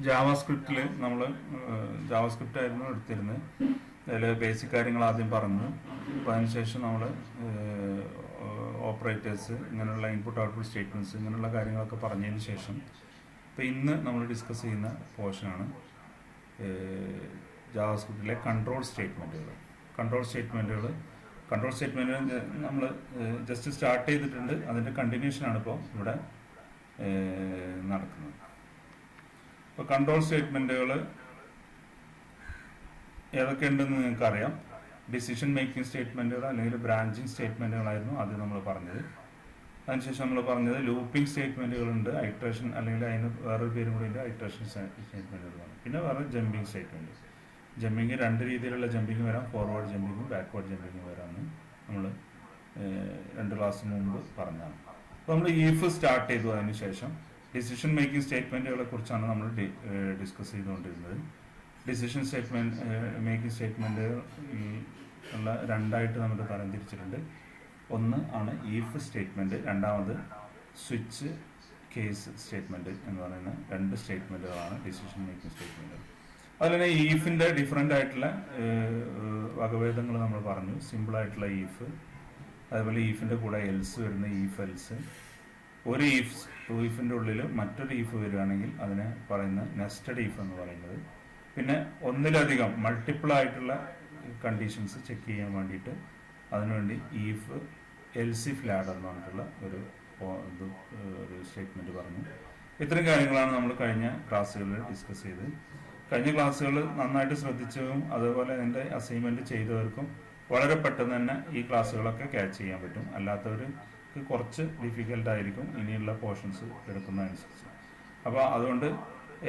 ജാവാസ്ക്രിപ്റ്റിൽ നമ്മൾ ജാവാസ്ക്രിപ്റ്റ് ആയിരുന്നു എടുത്തിരുന്നത്. അതിൽ ബേസിക് കാര്യങ്ങൾ ആദ്യം പറഞ്ഞു. അപ്പോൾ അതിനുശേഷം നമ്മൾ ഓപ്പറേറ്റേഴ്സ്, ഇങ്ങനെയുള്ള ഇൻപുട്ട് ഔട്ട്പുട്ട് സ്റ്റേറ്റ്മെൻറ്റ്സ്, ഇങ്ങനെയുള്ള കാര്യങ്ങളൊക്കെ പറഞ്ഞതിന് ശേഷം ഇപ്പോൾ ഇന്ന് നമ്മൾ ഡിസ്കസ് ചെയ്യുന്ന പോർഷനാണ് ജാവാസ്ക്രിപ്റ്റിലെ കൺട്രോൾ സ്റ്റേറ്റ്മെൻറ്റുകൾ. കൺട്രോൾ സ്റ്റേറ്റ്മെൻറ്റുകൾ നമ്മൾ ജസ്റ്റ് സ്റ്റാർട്ട് ചെയ്തിട്ടുണ്ട്. അതിൻ്റെ കണ്ടിന്യൂഷനാണ് ഇപ്പോൾ ഇവിടെ നടക്കുന്നത്. ഇപ്പോൾ കൺട്രോൾ സ്റ്റേറ്റ്മെൻറ്റുകൾ ഏതൊക്കെയുണ്ടെന്ന് നിങ്ങൾക്കറിയാം. ഡിസിഷൻ മേക്കിംഗ് സ്റ്റേറ്റ്മെൻറ്റുകൾ അല്ലെങ്കിൽ ബ്രാഞ്ചിങ് സ്റ്റേറ്റ്മെൻറ്റുകളായിരുന്നു ആദ്യം നമ്മൾ പറഞ്ഞത്. അതിനുശേഷം നമ്മൾ പറഞ്ഞത് ലൂപ്പിംഗ് സ്റ്റേറ്റ്മെൻറ്റുകളുണ്ട്, ഐട്രേഷൻ അല്ലെങ്കിൽ അതിന് വേറൊരു പേരും കൂടി ഉണ്ട്, ഐട്രേഷൻ സ്റ്റേറ്റ്മെൻറ്റുകളാണ്. പിന്നെ വേറെ ജമ്പിങ് സ്റ്റേറ്റ്മെൻറ്റ്. ജമ്പിങ് രണ്ട് രീതിയിലുള്ള ജമ്പിങ് വരാം, ഫോർവേഡ് ജമ്പിങ്ങും ബാക്ക്വേർഡ് ജമ്പിങ്ങും വരാമെന്ന് നമ്മൾ 2 ക്ലാസ് മുമ്പ് പറഞ്ഞതാണ്. അപ്പോൾ നമ്മൾ ഈഫ് സ്റ്റാർട്ട് ചെയ്തു. അതിന് ശേഷം ഡിസിഷൻ മേക്കിംഗ് സ്റ്റേറ്റ്മെൻറ്റുകളെ കുറിച്ചാണ് നമ്മൾ ഡിസ്കസ് ചെയ്തുകൊണ്ടിരുന്നത്. ഡിസിഷൻ മേക്കിംഗ് സ്റ്റേറ്റ്മെൻറ്റുകൾ ഉള്ള രണ്ടായിട്ട് നമ്മൾ തരംതിരിച്ചിട്ടുണ്ട്. ഒന്ന് ആണ് ഈഫ് സ്റ്റേറ്റ്മെൻറ്റ്, രണ്ടാമത് സ്വിച്ച് കേസ് സ്റ്റേറ്റ്മെൻറ്റ് എന്ന് പറയുന്ന 2 സ്റ്റേറ്റ്മെൻറ്റുകളാണ് ഡിസിഷൻ മേക്കിംഗ് സ്റ്റേറ്റ്മെൻറ്റുകൾ. അതുപോലെ തന്നെ ഈഫിൻ്റെ ഡിഫറെൻ്റ് ആയിട്ടുള്ള വകഭേദങ്ങൾ നമ്മൾ പറഞ്ഞു. സിമ്പിളായിട്ടുള്ള ഈഫ്, അതുപോലെ ഈഫിൻ്റെ കൂടെ എൽസ് വരുന്ന ഈഫ് എൽസ്, ഒരു ഈഫിൻ്റെ ഉള്ളിൽ മറ്റൊരു ഈഫ് വരികയാണെങ്കിൽ അതിനെ പറയുന്ന നെസ്റ്റഡ് ഈഫ് എന്ന് പറയുന്നത്. പിന്നെ ഒന്നിലധികം മൾട്ടിപ്പിൾ ആയിട്ടുള്ള കണ്ടീഷൻസ് ചെക്ക് ചെയ്യാൻ വേണ്ടിയിട്ട് അതിനുവേണ്ടി ഈഫ് എൽസിഫ് ലാഡർ എന്ന് പറഞ്ഞിട്ടുള്ള ഒരു സ്റ്റേറ്റ്മെൻറ്റ് പറഞ്ഞു. ഇത്രയും കാര്യങ്ങളാണ് നമ്മൾ കഴിഞ്ഞ ക്ലാസ്സുകളിൽ ഡിസ്കസ് ചെയ്തത്. കഴിഞ്ഞ ക്ലാസ്സുകൾ നന്നായിട്ട് ശ്രദ്ധിച്ചതും അതുപോലെ എൻ്റെ അസൈൻമെൻറ്റ് ചെയ്തവർക്കും വളരെ പെട്ടെന്ന് തന്നെ ഈ ക്ലാസ്സുകളൊക്കെ ക്യാച്ച് ചെയ്യാൻ പറ്റും. അല്ലാത്തവർക്ക് കുറച്ച് ഡിഫിക്കൽട്ടായിരിക്കും ഇനിയുള്ള പോർഷൻസ് എടുക്കുന്നതനുസരിച്ച്. അപ്പോൾ അതുകൊണ്ട്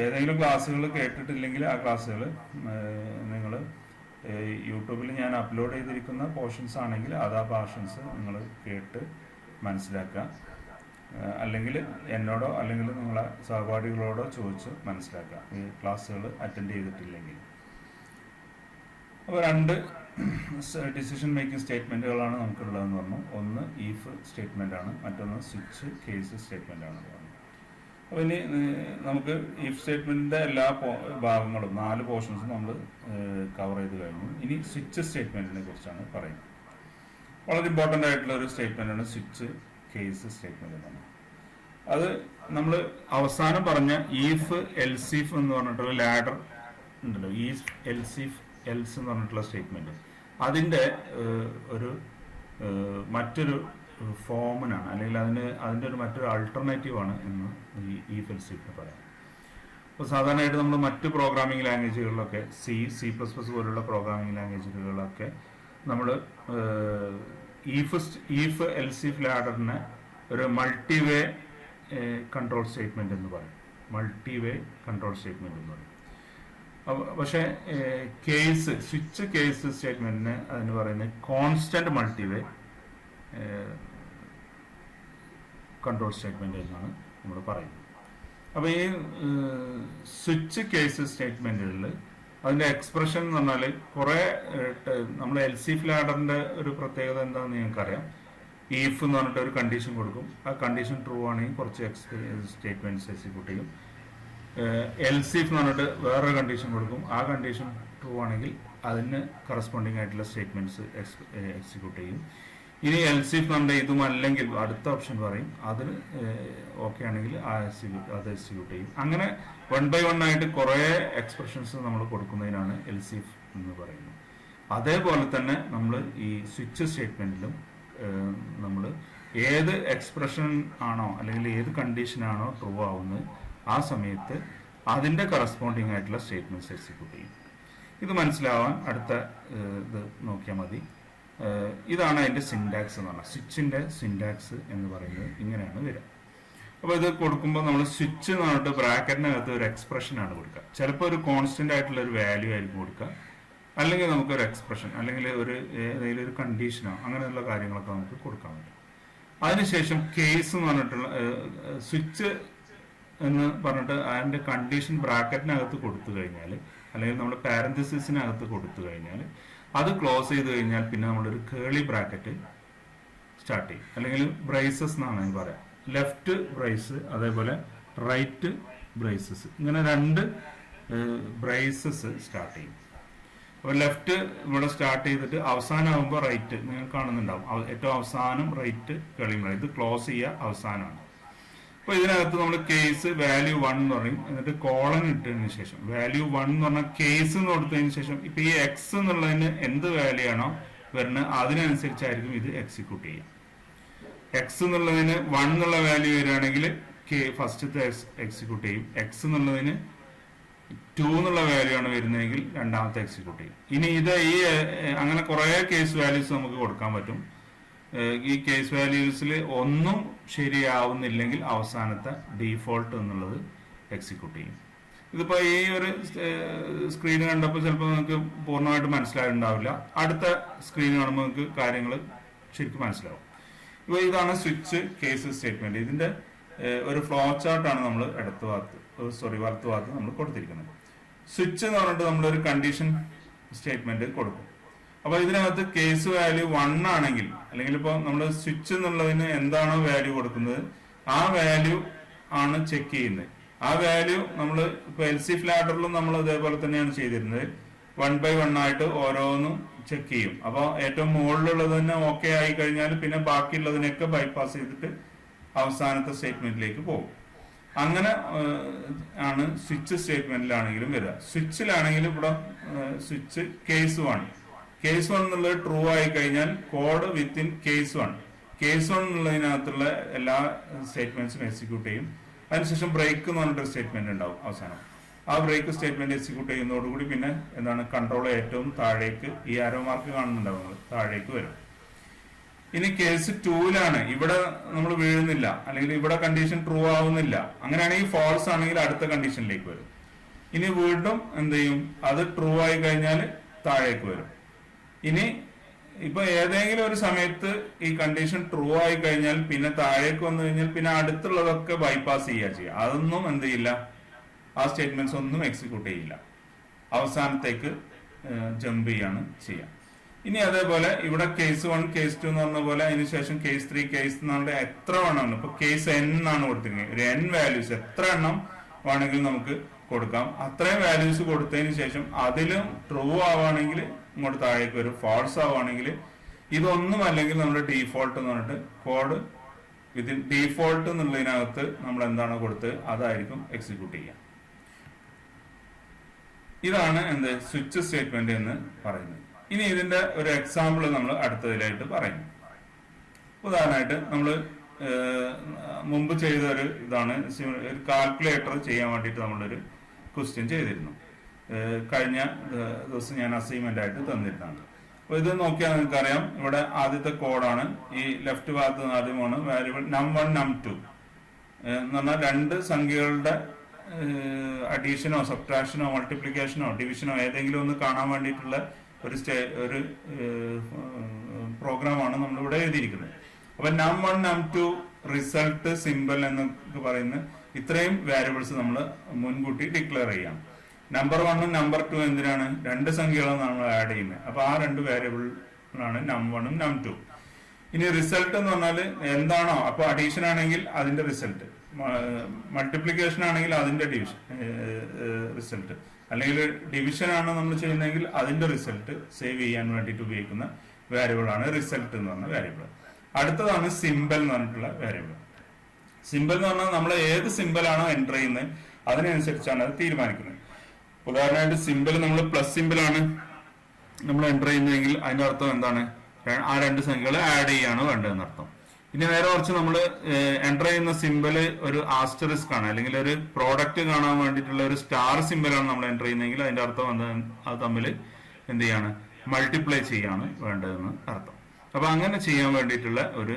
ഏതെങ്കിലും ക്ലാസ്സുകൾ കേട്ടിട്ടില്ലെങ്കിൽ ആ ക്ലാസ്സുകൾ നിങ്ങൾ യൂട്യൂബിൽ ഞാൻ അപ്ലോഡ് ചെയ്തിരിക്കുന്ന പോർഷൻസ് ആണെങ്കിൽ അത് ആ പോർഷൻസ് നിങ്ങൾ കേട്ട് മനസ്സിലാക്കുക. അല്ലെങ്കിൽ എന്നോടോ അല്ലെങ്കിൽ നിങ്ങളെ സഹപാഠികളോടോ ചോദിച്ച് മനസ്സിലാക്കുക ഈ ക്ലാസ്സുകൾ അറ്റൻഡ് ചെയ്തിട്ടില്ലെങ്കിൽ. അപ്പോൾ 2 ഡിസിഷൻ മേക്കിംഗ് സ്റ്റേറ്റ്മെൻറ്റുകളാണ് നമുക്കുള്ളതെന്ന് പറഞ്ഞു. ഒന്ന് ഈഫ് സ്റ്റേറ്റ്മെൻറ്റാണ്, മറ്റൊന്ന് സ്വിച്ച് കേസ് സ്റ്റേറ്റ്മെൻറ്റാണെന്ന് പറഞ്ഞു. അപ്പോൾ ഇനി നമുക്ക് ഈഫ് സ്റ്റേറ്റ്മെൻറ്റിൻ്റെ എല്ലാ ഭാഗങ്ങളും 4 പോർഷൻസും നമ്മൾ കവർ ചെയ്ത് കഴിഞ്ഞു. ഇനി സ്വിച്ച് സ്റ്റേറ്റ്മെൻറ്റിനെ കുറിച്ചാണ് പറയുന്നത്. വളരെ ഇമ്പോർട്ടൻ്റ് ആയിട്ടുള്ള ഒരു സ്റ്റേറ്റ്മെൻറ്റാണ് സ്വിച്ച് കേസ് സ്റ്റേറ്റ്മെൻറ്റ് എന്ന് പറഞ്ഞാൽ. അത് നമ്മൾ അവസാനം പറഞ്ഞ ഈഫ് എൽസീഫ് എന്ന് പറഞ്ഞിട്ടുള്ള ലാഡർ ഉണ്ടല്ലോ, ഈഫ് എൽസീഫ് എൽസ് എന്ന് പറഞ്ഞിട്ടുള്ള സ്റ്റേറ്റ്മെൻറ്റ്, അതിൻ്റെ ഒരു മറ്റൊരു ഫോമിനാണ്, അല്ലെങ്കിൽ അതിൻ്റെ ഒരു മറ്റൊരു ആൾട്ടർനേറ്റീവാണ് എന്ന് ഈ ഈഫ് എൽസീഫിന് പറയാം. അപ്പോൾ സാധാരണയായിട്ട് നമ്മൾ മറ്റ് പ്രോഗ്രാമിംഗ് ലാംഗ്വേജുകളിലൊക്കെ C++ പോലുള്ള പ്രോഗ്രാമിംഗ് ലാംഗ്വേജുകളിലൊക്കെ നമ്മൾ ഈഫ് എൽസീഫ് ലാഡറിനെ ഒരു മൾട്ടിവേ കൺട്രോൾ സ്റ്റേറ്റ്മെൻറ്റ് എന്ന് പറയും. മൾട്ടിവേ കൺട്രോൾ സ്റ്റേറ്റ്മെൻറ്റ് എന്ന് പറയും. പക്ഷേ സ്വിച്ച് കേസ് സ്റ്റേറ്റ്മെൻറ്റിന് അതിന് പറയുന്നത് കോൺസ്റ്റന്റ് മൾട്ടിവേ കൺട്രോൾ സ്റ്റേറ്റ്മെൻറ്റ് എന്നാണ് നമ്മൾ പറയുന്നത്. അപ്പോൾ ഈ സ്വിച്ച് കേസ് സ്റ്റേറ്റ്മെൻറ്റുകളിൽ അതിൻ്റെ എക്സ്പ്രഷൻ എന്ന് പറഞ്ഞാൽ കുറേ നമ്മൾ എൽസീഫ് ലാഡറിൻ്റെ ഒരു പ്രത്യേകത എന്താണെന്ന് നിങ്ങൾക്കറിയാം. ഈഫ് എന്ന് പറഞ്ഞിട്ട് ഒരു കണ്ടീഷൻ കൊടുക്കും. ആ കണ്ടീഷൻ ട്രൂ ആണെങ്കിൽ കുറച്ച് സ്റ്റേറ്റ്മെൻറ്റ്സ് എക്സിക്യൂട്ട് ചെയ്യും. എൽസീഫ് എന്ന് പറഞ്ഞിട്ട് വേറൊരു കണ്ടീഷൻ കൊടുക്കും. ആ കണ്ടീഷൻ ട്രൂ ആണെങ്കിൽ അതിന് കറസ്പോണ്ടിങ് ആയിട്ടുള്ള സ്റ്റേറ്റ്മെൻറ്റ്സ് എക്സിക്യൂട്ട് ചെയ്യും. ഇനി എൽസീഫ് നമ്മുടെ ഇതും അല്ലെങ്കിൽ അടുത്ത ഓപ്ഷൻ പറയും. അതിന് ഓക്കെ ആണെങ്കിൽ അത് എക്സിക്യൂട്ട് ചെയ്യും. അങ്ങനെ 1 by 1 ആയിട്ട് കുറേ എക്സ്പ്രഷൻസ് നമ്മൾ കൊടുക്കുന്നതിനാണ് എൽസീഫ് എന്ന് പറയുന്നത്. അതേപോലെ തന്നെ നമ്മൾ ഈ സ്വിച്ച് സ്റ്റേറ്റ്മെൻറ്റിലും നമ്മൾ ഏത് എക്സ്പ്രഷൻ ആണോ അല്ലെങ്കിൽ ഏത് കണ്ടീഷനാണോ ട്രൂ ആവുന്നത് ആ സമയത്ത് അതിൻ്റെ കറസ്പോണ്ടിങ് ആയിട്ടുള്ള സ്റ്റേറ്റ്മെൻറ്റ്സ് എക്സിക്യൂട്ട് ചെയ്യും. ഇത് മനസ്സിലാവാൻ അടുത്ത ഇത് നോക്കിയാൽ മതി. ഇതാണ് അതിൻ്റെ സിൻടാക്സ് എന്ന് പറഞ്ഞാൽ സ്വിച്ചിൻ്റെ സിൻടാക്സ് എന്ന് പറയുന്നത് ഇങ്ങനെയാണ് വരിക. അപ്പോൾ ഇത് കൊടുക്കുമ്പോൾ നമ്മൾ സ്വിച്ച് എന്ന് പറഞ്ഞിട്ട് ബ്രാക്കറ്റിനകത്ത് ഒരു എക്സ്പ്രഷനാണ് കൊടുക്കുക. ചിലപ്പോൾ ഒരു കോൺസ്റ്റൻ്റ് ആയിട്ടുള്ള ഒരു വാല്യൂ ആയിരിക്കും കൊടുക്കുക, അല്ലെങ്കിൽ നമുക്കൊരു എക്സ്പ്രഷൻ അല്ലെങ്കിൽ ഏതെങ്കിലും ഒരു കണ്ടീഷനോ അങ്ങനെയുള്ള കാര്യങ്ങളൊക്കെ നമുക്ക് കൊടുക്കാൻ പറ്റും. അതിനുശേഷം കേസ് എന്ന് പറഞ്ഞിട്ടുള്ള സ്വിച്ച് എന്ന് പറഞ്ഞിട്ട് അതിൻ്റെ കണ്ടീഷൻ ബ്രാക്കറ്റിനകത്ത് കൊടുത്തു കഴിഞ്ഞാൽ അല്ലെങ്കിൽ നമ്മൾ പാരന്തസിസിനകത്ത് കൊടുത്തു കഴിഞ്ഞാൽ അത് ക്ലോസ് ചെയ്ത് കഴിഞ്ഞാൽ പിന്നെ നമ്മളൊരു കേളി ബ്രാക്കറ്റ് സ്റ്റാർട്ട് ചെയ്യും. അല്ലെങ്കിൽ ബ്രേസസ് എന്നാണ് പറയാം. ലെഫ്റ്റ് ബ്രേസ്, അതേപോലെ റൈറ്റ് ബ്രേസസ്. ഇങ്ങനെ രണ്ട് ബ്രേസസ് സ്റ്റാർട്ട് ചെയ്യും. അപ്പോൾ ലെഫ്റ്റ് ഇവിടെ സ്റ്റാർട്ട് ചെയ്തിട്ട് അവസാനമാകുമ്പോൾ റൈറ്റ് നിങ്ങൾ കാണുന്നുണ്ടാവും. ഏറ്റവും അവസാനം റൈറ്റ് കളിയുമ്പോൾ ഇത് ക്ലോസ് ചെയ്യുക അവസാനമാണ്. അപ്പോൾ ഇതിനകത്ത് നമ്മൾ കേസ് വാല്യൂ 1 എന്ന് പറയും. എന്നിട്ട് കോളൻ ഇട്ടതിന് ശേഷം വാല്യൂ 1 എന്ന് പറഞ്ഞാൽ കേസ് എന്ന് കൊടുത്തതിന് ശേഷം ഇപ്പൊ ഈ എക്സ് എന്നുള്ളതിന് എന്ത് വാല്യൂ ആണോ വരുന്നത് അതിനനുസരിച്ചായിരിക്കും ഇത് എക്സിക്യൂട്ട് ചെയ്യുക. എക്സ് എന്നുള്ളതിന് 1 എന്നുള്ള വാല്യൂ വരികയാണെങ്കിൽ ഫസ്റ്റത്തെ എക്സിക്യൂട്ട് ചെയ്യും. എക്സ് എന്നുള്ളതിന് 2 എന്നുള്ള വാല്യൂ ആണ് വരുന്നതെങ്കിൽ രണ്ടാമത്തെ എക്സിക്യൂട്ട് ചെയ്യും. ഇനി ഇത് ഈ അങ്ങനെ കുറെ കേസ് വാല്യൂസ് നമുക്ക് കൊടുക്കാൻ പറ്റും. ഈ കേസ് വാല്യൂസിൽ ഒന്നും ശരിയാവുന്നില്ലെങ്കിൽ അവസാനത്തെ ഡീഫോൾട്ട് എന്നുള്ളത് എക്സിക്യൂട്ട് ചെയ്യും. ഇതിപ്പോ ഈ ഒരു സ്ക്രീൻ കണ്ടപ്പോൾ ചിലപ്പോൾ നിങ്ങൾക്ക് പൂർണ്ണമായിട്ട് മനസ്സിലായിട്ടുണ്ടാവില്ല. അടുത്ത സ്ക്രീൻ കാണുമ്പോൾ നിങ്ങൾക്ക് കാര്യങ്ങൾ ശരിക്കും മനസ്സിലാവും. ഇപ്പോൾ ഇതാണ് സ്വിച്ച് കേസ് സ്റ്റേറ്റ്മെന്റ്. ഇതിന്റെ ഒരു ഫ്ലോ ചാർട്ടാണ് നമ്മൾ വലത്ത് ഭാഗത്ത് നമ്മൾ കൊടുത്തിരിക്കുന്നത്. സ്വിച്ച് എന്ന് പറഞ്ഞിട്ട് നമ്മളൊരു കണ്ടീഷൻ സ്റ്റേറ്റ്മെന്റ് കൊടുക്കും. അപ്പൊ ഇതിനകത്ത് കേസ് വാല്യൂ 1 ആണെങ്കിൽ, അല്ലെങ്കിൽ ഇപ്പോൾ നമ്മൾ സ്വിച്ച് എന്നുള്ളതിന് എന്താണോ വാല്യൂ കൊടുക്കുന്നത് ആ വാല്യൂ ആണ് ചെക്ക് ചെയ്യുന്നത്. ആ വാല്യൂ നമ്മൾ ഇപ്പൊ LC ഫ്ലാറ്ററിലും നമ്മൾ അതേപോലെ തന്നെയാണ് ചെയ്തിരുന്നത്. 1 by 1 ആയിട്ട് ഓരോന്നും ചെക്ക് ചെയ്യും. അപ്പോൾ ഏറ്റവും മുകളിലുള്ളത് തന്നെ ഓക്കെ ആയി കഴിഞ്ഞാൽ പിന്നെ ബാക്കിയുള്ളതിനൊക്കെ ബൈപ്പാസ് ചെയ്തിട്ട് അവസാനത്തെ സ്റ്റേറ്റ്മെന്റിലേക്ക് പോകും. അങ്ങനെ ആണ് സ്വിച്ച് സ്റ്റേറ്റ്മെന്റിലാണെങ്കിലും വരിക. സ്വിച്ചിലാണെങ്കിലും ഇവിടെ സ്വിച്ച് കേസ് 1 എന്നുള്ളത് ട്രൂ ആയി കഴിഞ്ഞാൽ കോഡ് വിത്തിൻ കേസ് 1 എന്നുള്ളതിനകത്തുള്ള എല്ലാ സ്റ്റേറ്റ്മെന്റ്സും എക്സിക്യൂട്ട് ചെയ്യും. അതിനുശേഷം ബ്രേക്ക് എന്ന് പറഞ്ഞിട്ട് സ്റ്റേറ്റ്മെന്റ് ഉണ്ടാവും അവസാനം. ആ ബ്രേക്ക് സ്റ്റേറ്റ്മെന്റ് എക്സിക്യൂട്ട് ചെയ്യുന്നതോടുകൂടി പിന്നെ എന്താണ് കൺട്രോൾ ഏറ്റവും താഴേക്ക് ഈ ആരോ മാർക്ക് കാണുന്നുണ്ടാവുന്നത് താഴേക്ക് വരും. ഇനി കേസ് 2ലാണ് ഇവിടെ നമ്മൾ വീഴുന്നില്ല, അല്ലെങ്കിൽ ഇവിടെ കണ്ടീഷൻ ട്രൂ ആവുന്നില്ല. അങ്ങനെയാണെങ്കിൽ ഫോൾസ് ആണെങ്കിൽ അടുത്ത കണ്ടീഷനിലേക്ക് വരും. ഇനി വീണ്ടും എന്ത് ചെയ്യും, അത് ട്രൂ ആയി കഴിഞ്ഞാൽ താഴേക്ക് വരും. ഇനി ഇപ്പൊ ഏതെങ്കിലും ഒരു സമയത്ത് ഈ കണ്ടീഷൻ ട്രൂ ആയി കഴിഞ്ഞാൽ പിന്നെ താഴേക്ക് വന്നു കഴിഞ്ഞാൽ പിന്നെ അടുത്തുള്ളതൊക്കെ ബൈപ്പാസ് ചെയ്യുക. അതൊന്നും എന്ത് ചെയ്യില്ല, ആ സ്റ്റേറ്റ്മെന്റ്സ് ഒന്നും എക്സിക്യൂട്ട് ചെയ്യില്ല. അവസാനത്തേക്ക് ജമ്പ് ചെയ്യാണ് ചെയ്യുക. ഇനി അതേപോലെ ഇവിടെ കേസ് 1 കേസ് 2 എന്ന് പറഞ്ഞ പോലെ അതിനുശേഷം കേസ് 3 കേസ് എന്ന് എത്ര വേണമെന്ന് ഇപ്പൊ കേസ് n എന്നാണ് കൊടുത്തിരിക്കുന്നത്. ഒരു n വാല്യൂസ് എത്ര എണ്ണം വേണമെങ്കിലും നമുക്ക് കൊടുക്കാം. അത്രയും വാല്യൂസ് കൊടുത്തതിന് ശേഷം അതിലും ട്രൂ ആവുകയാണെങ്കിൽ ഇങ്ങോട്ട് താഴേക്ക് വരും. ഫോൾസ് ആവുകയാണെങ്കിൽ ഇതൊന്നും അല്ലെങ്കിൽ നമ്മുടെ ഡീഫോൾട്ട് എന്ന് പറഞ്ഞിട്ട് കോഡ് വിത്തിൻ ഡീഫോൾട്ട് എന്നുള്ളതിനകത്ത് നമ്മൾ എന്താണ് കൊടുത്തത് അതായിരിക്കും എക്സിക്യൂട്ട് ചെയ്യുക. ഇതാണ് എന്ത് സ്വിച്ച് സ്റ്റേറ്റ്മെന്റ് എന്ന് പറയുന്നത്. ഇനി ഇതിന്റെ ഒരു എക്സാമ്പിൾ നമ്മൾ അടുത്തതിലായിട്ട് പറയുന്നു. ഉദാഹരണമായിട്ട് നമ്മൾ മുമ്പ് ചെയ്ത ഒരു ഇതാണ്, ഒരു കാൽക്കുലേറ്റർ ചെയ്യാൻ വേണ്ടിയിട്ട് നമ്മളൊരു ക്വസ്റ്റ്യൻ ചെയ്തിരുന്നു. കഴിഞ്ഞ ദിവസം ഞാൻ അസൈൻമെന്റ് ആയിട്ട് തന്നിരുന്നതാണ്. അപ്പൊ ഇത് നോക്കിയാൽ നിങ്ങൾക്കറിയാം, ഇവിടെ ആദ്യത്തെ കോഡാണ്. ഈ ലെഫ്റ്റ് ഭാഗത്ത് ആദ്യമാണ് വാരിയബിൾ num1 num2 എന്ന് പറഞ്ഞാൽ രണ്ട് സംഖ്യകളുടെ അഡീഷനോ സബ്ട്രാക്ഷനോ മൾട്ടിപ്ലിക്കേഷനോ ഡിവിഷനോ ഏതെങ്കിലും ഒന്ന് കാണാൻ വേണ്ടിയിട്ടുള്ള ഒരു പ്രോഗ്രാമാണ് നമ്മളിവിടെ എഴുതിയിരിക്കുന്നത്. അപ്പൊ num1 num2 റിസൾട്ട് സിമ്പിൾ എന്നൊക്കെ പറയുന്ന ഇത്രയും വാരിയബിൾസ് നമ്മൾ മുൻകൂട്ടി ഡിക്ലെയർ ചെയ്യാം. നമ്പർ 1 നമ്പർ 2 എന്തിനാണ്, രണ്ട് സംഖ്യകളാണ് നമ്മൾ ആഡ് ചെയ്യുന്നത്. അപ്പൊ ആ രണ്ട് വേരിയബിളാണ് num1 num2. ഇനി റിസൾട്ട് എന്ന് പറഞ്ഞാൽ എന്താണോ, അപ്പൊ അഡീഷൻ ആണെങ്കിൽ അതിന്റെ റിസൾട്ട്, മൾട്ടിപ്ലിക്കേഷൻ ആണെങ്കിൽ അതിന്റെ റിസൾട്ട്, അല്ലെങ്കിൽ ഡിവിഷൻ ആണ് നമ്മൾ ചെയ്യുന്നതെങ്കിൽ അതിന്റെ റിസൾട്ട് സേവ് ചെയ്യാൻ വേണ്ടിയിട്ട് ഉപയോഗിക്കുന്ന വേരിയബിൾ ആണ് റിസൾട്ട് എന്ന് പറഞ്ഞ വേരിയബിൾ. അടുത്തതാണ് സിമ്പിൾ എന്ന് പറഞ്ഞിട്ടുള്ള വേരിയബിൾ. സിമ്പിൾ എന്ന് പറഞ്ഞാൽ നമ്മൾ ഏത് സിമ്പിൾ ആണോ എൻ്റർ ചെയ്യുന്നത് അതിനനുസരിച്ചാണ് അത് തീരുമാനിക്കുന്നത്. ഉദാഹരണമായിട്ട് സിമ്പിൾ നമ്മൾ പ്ലസ് സിമ്പിൾ ആണ് നമ്മൾ എൻ്റർ ചെയ്യുന്നതെങ്കിൽ അതിന്റെ അർത്ഥം എന്താണ്, ആ രണ്ട് സംഖ്യകൾ ആഡ് ചെയ്യാണ് വേണ്ടതെന്ന് അർത്ഥം. ഇനി നേരെ കുറച്ച് നമ്മൾ എൻ്റർ ചെയ്യുന്ന സിമ്പിള് ഒരു ആസ്റ്ററിസ്ക് ആണ്, അല്ലെങ്കിൽ ഒരു പ്രോഡക്റ്റ് കാണാൻ വേണ്ടിയിട്ടുള്ള ഒരു സ്റ്റാർ സിമ്പിൾ ആണ് നമ്മൾ എൻ്റർ ചെയ്യുന്നതെങ്കിൽ അതിന്റെ അർത്ഥം അത് തമ്മിൽ എന്ത് ചെയ്യാണ്, മൾട്ടിപ്ലൈ ചെയ്യാണ് വേണ്ടതെന്ന് അർത്ഥം. അപ്പൊ അങ്ങനെ ചെയ്യാൻ വേണ്ടിയിട്ടുള്ള ഒരു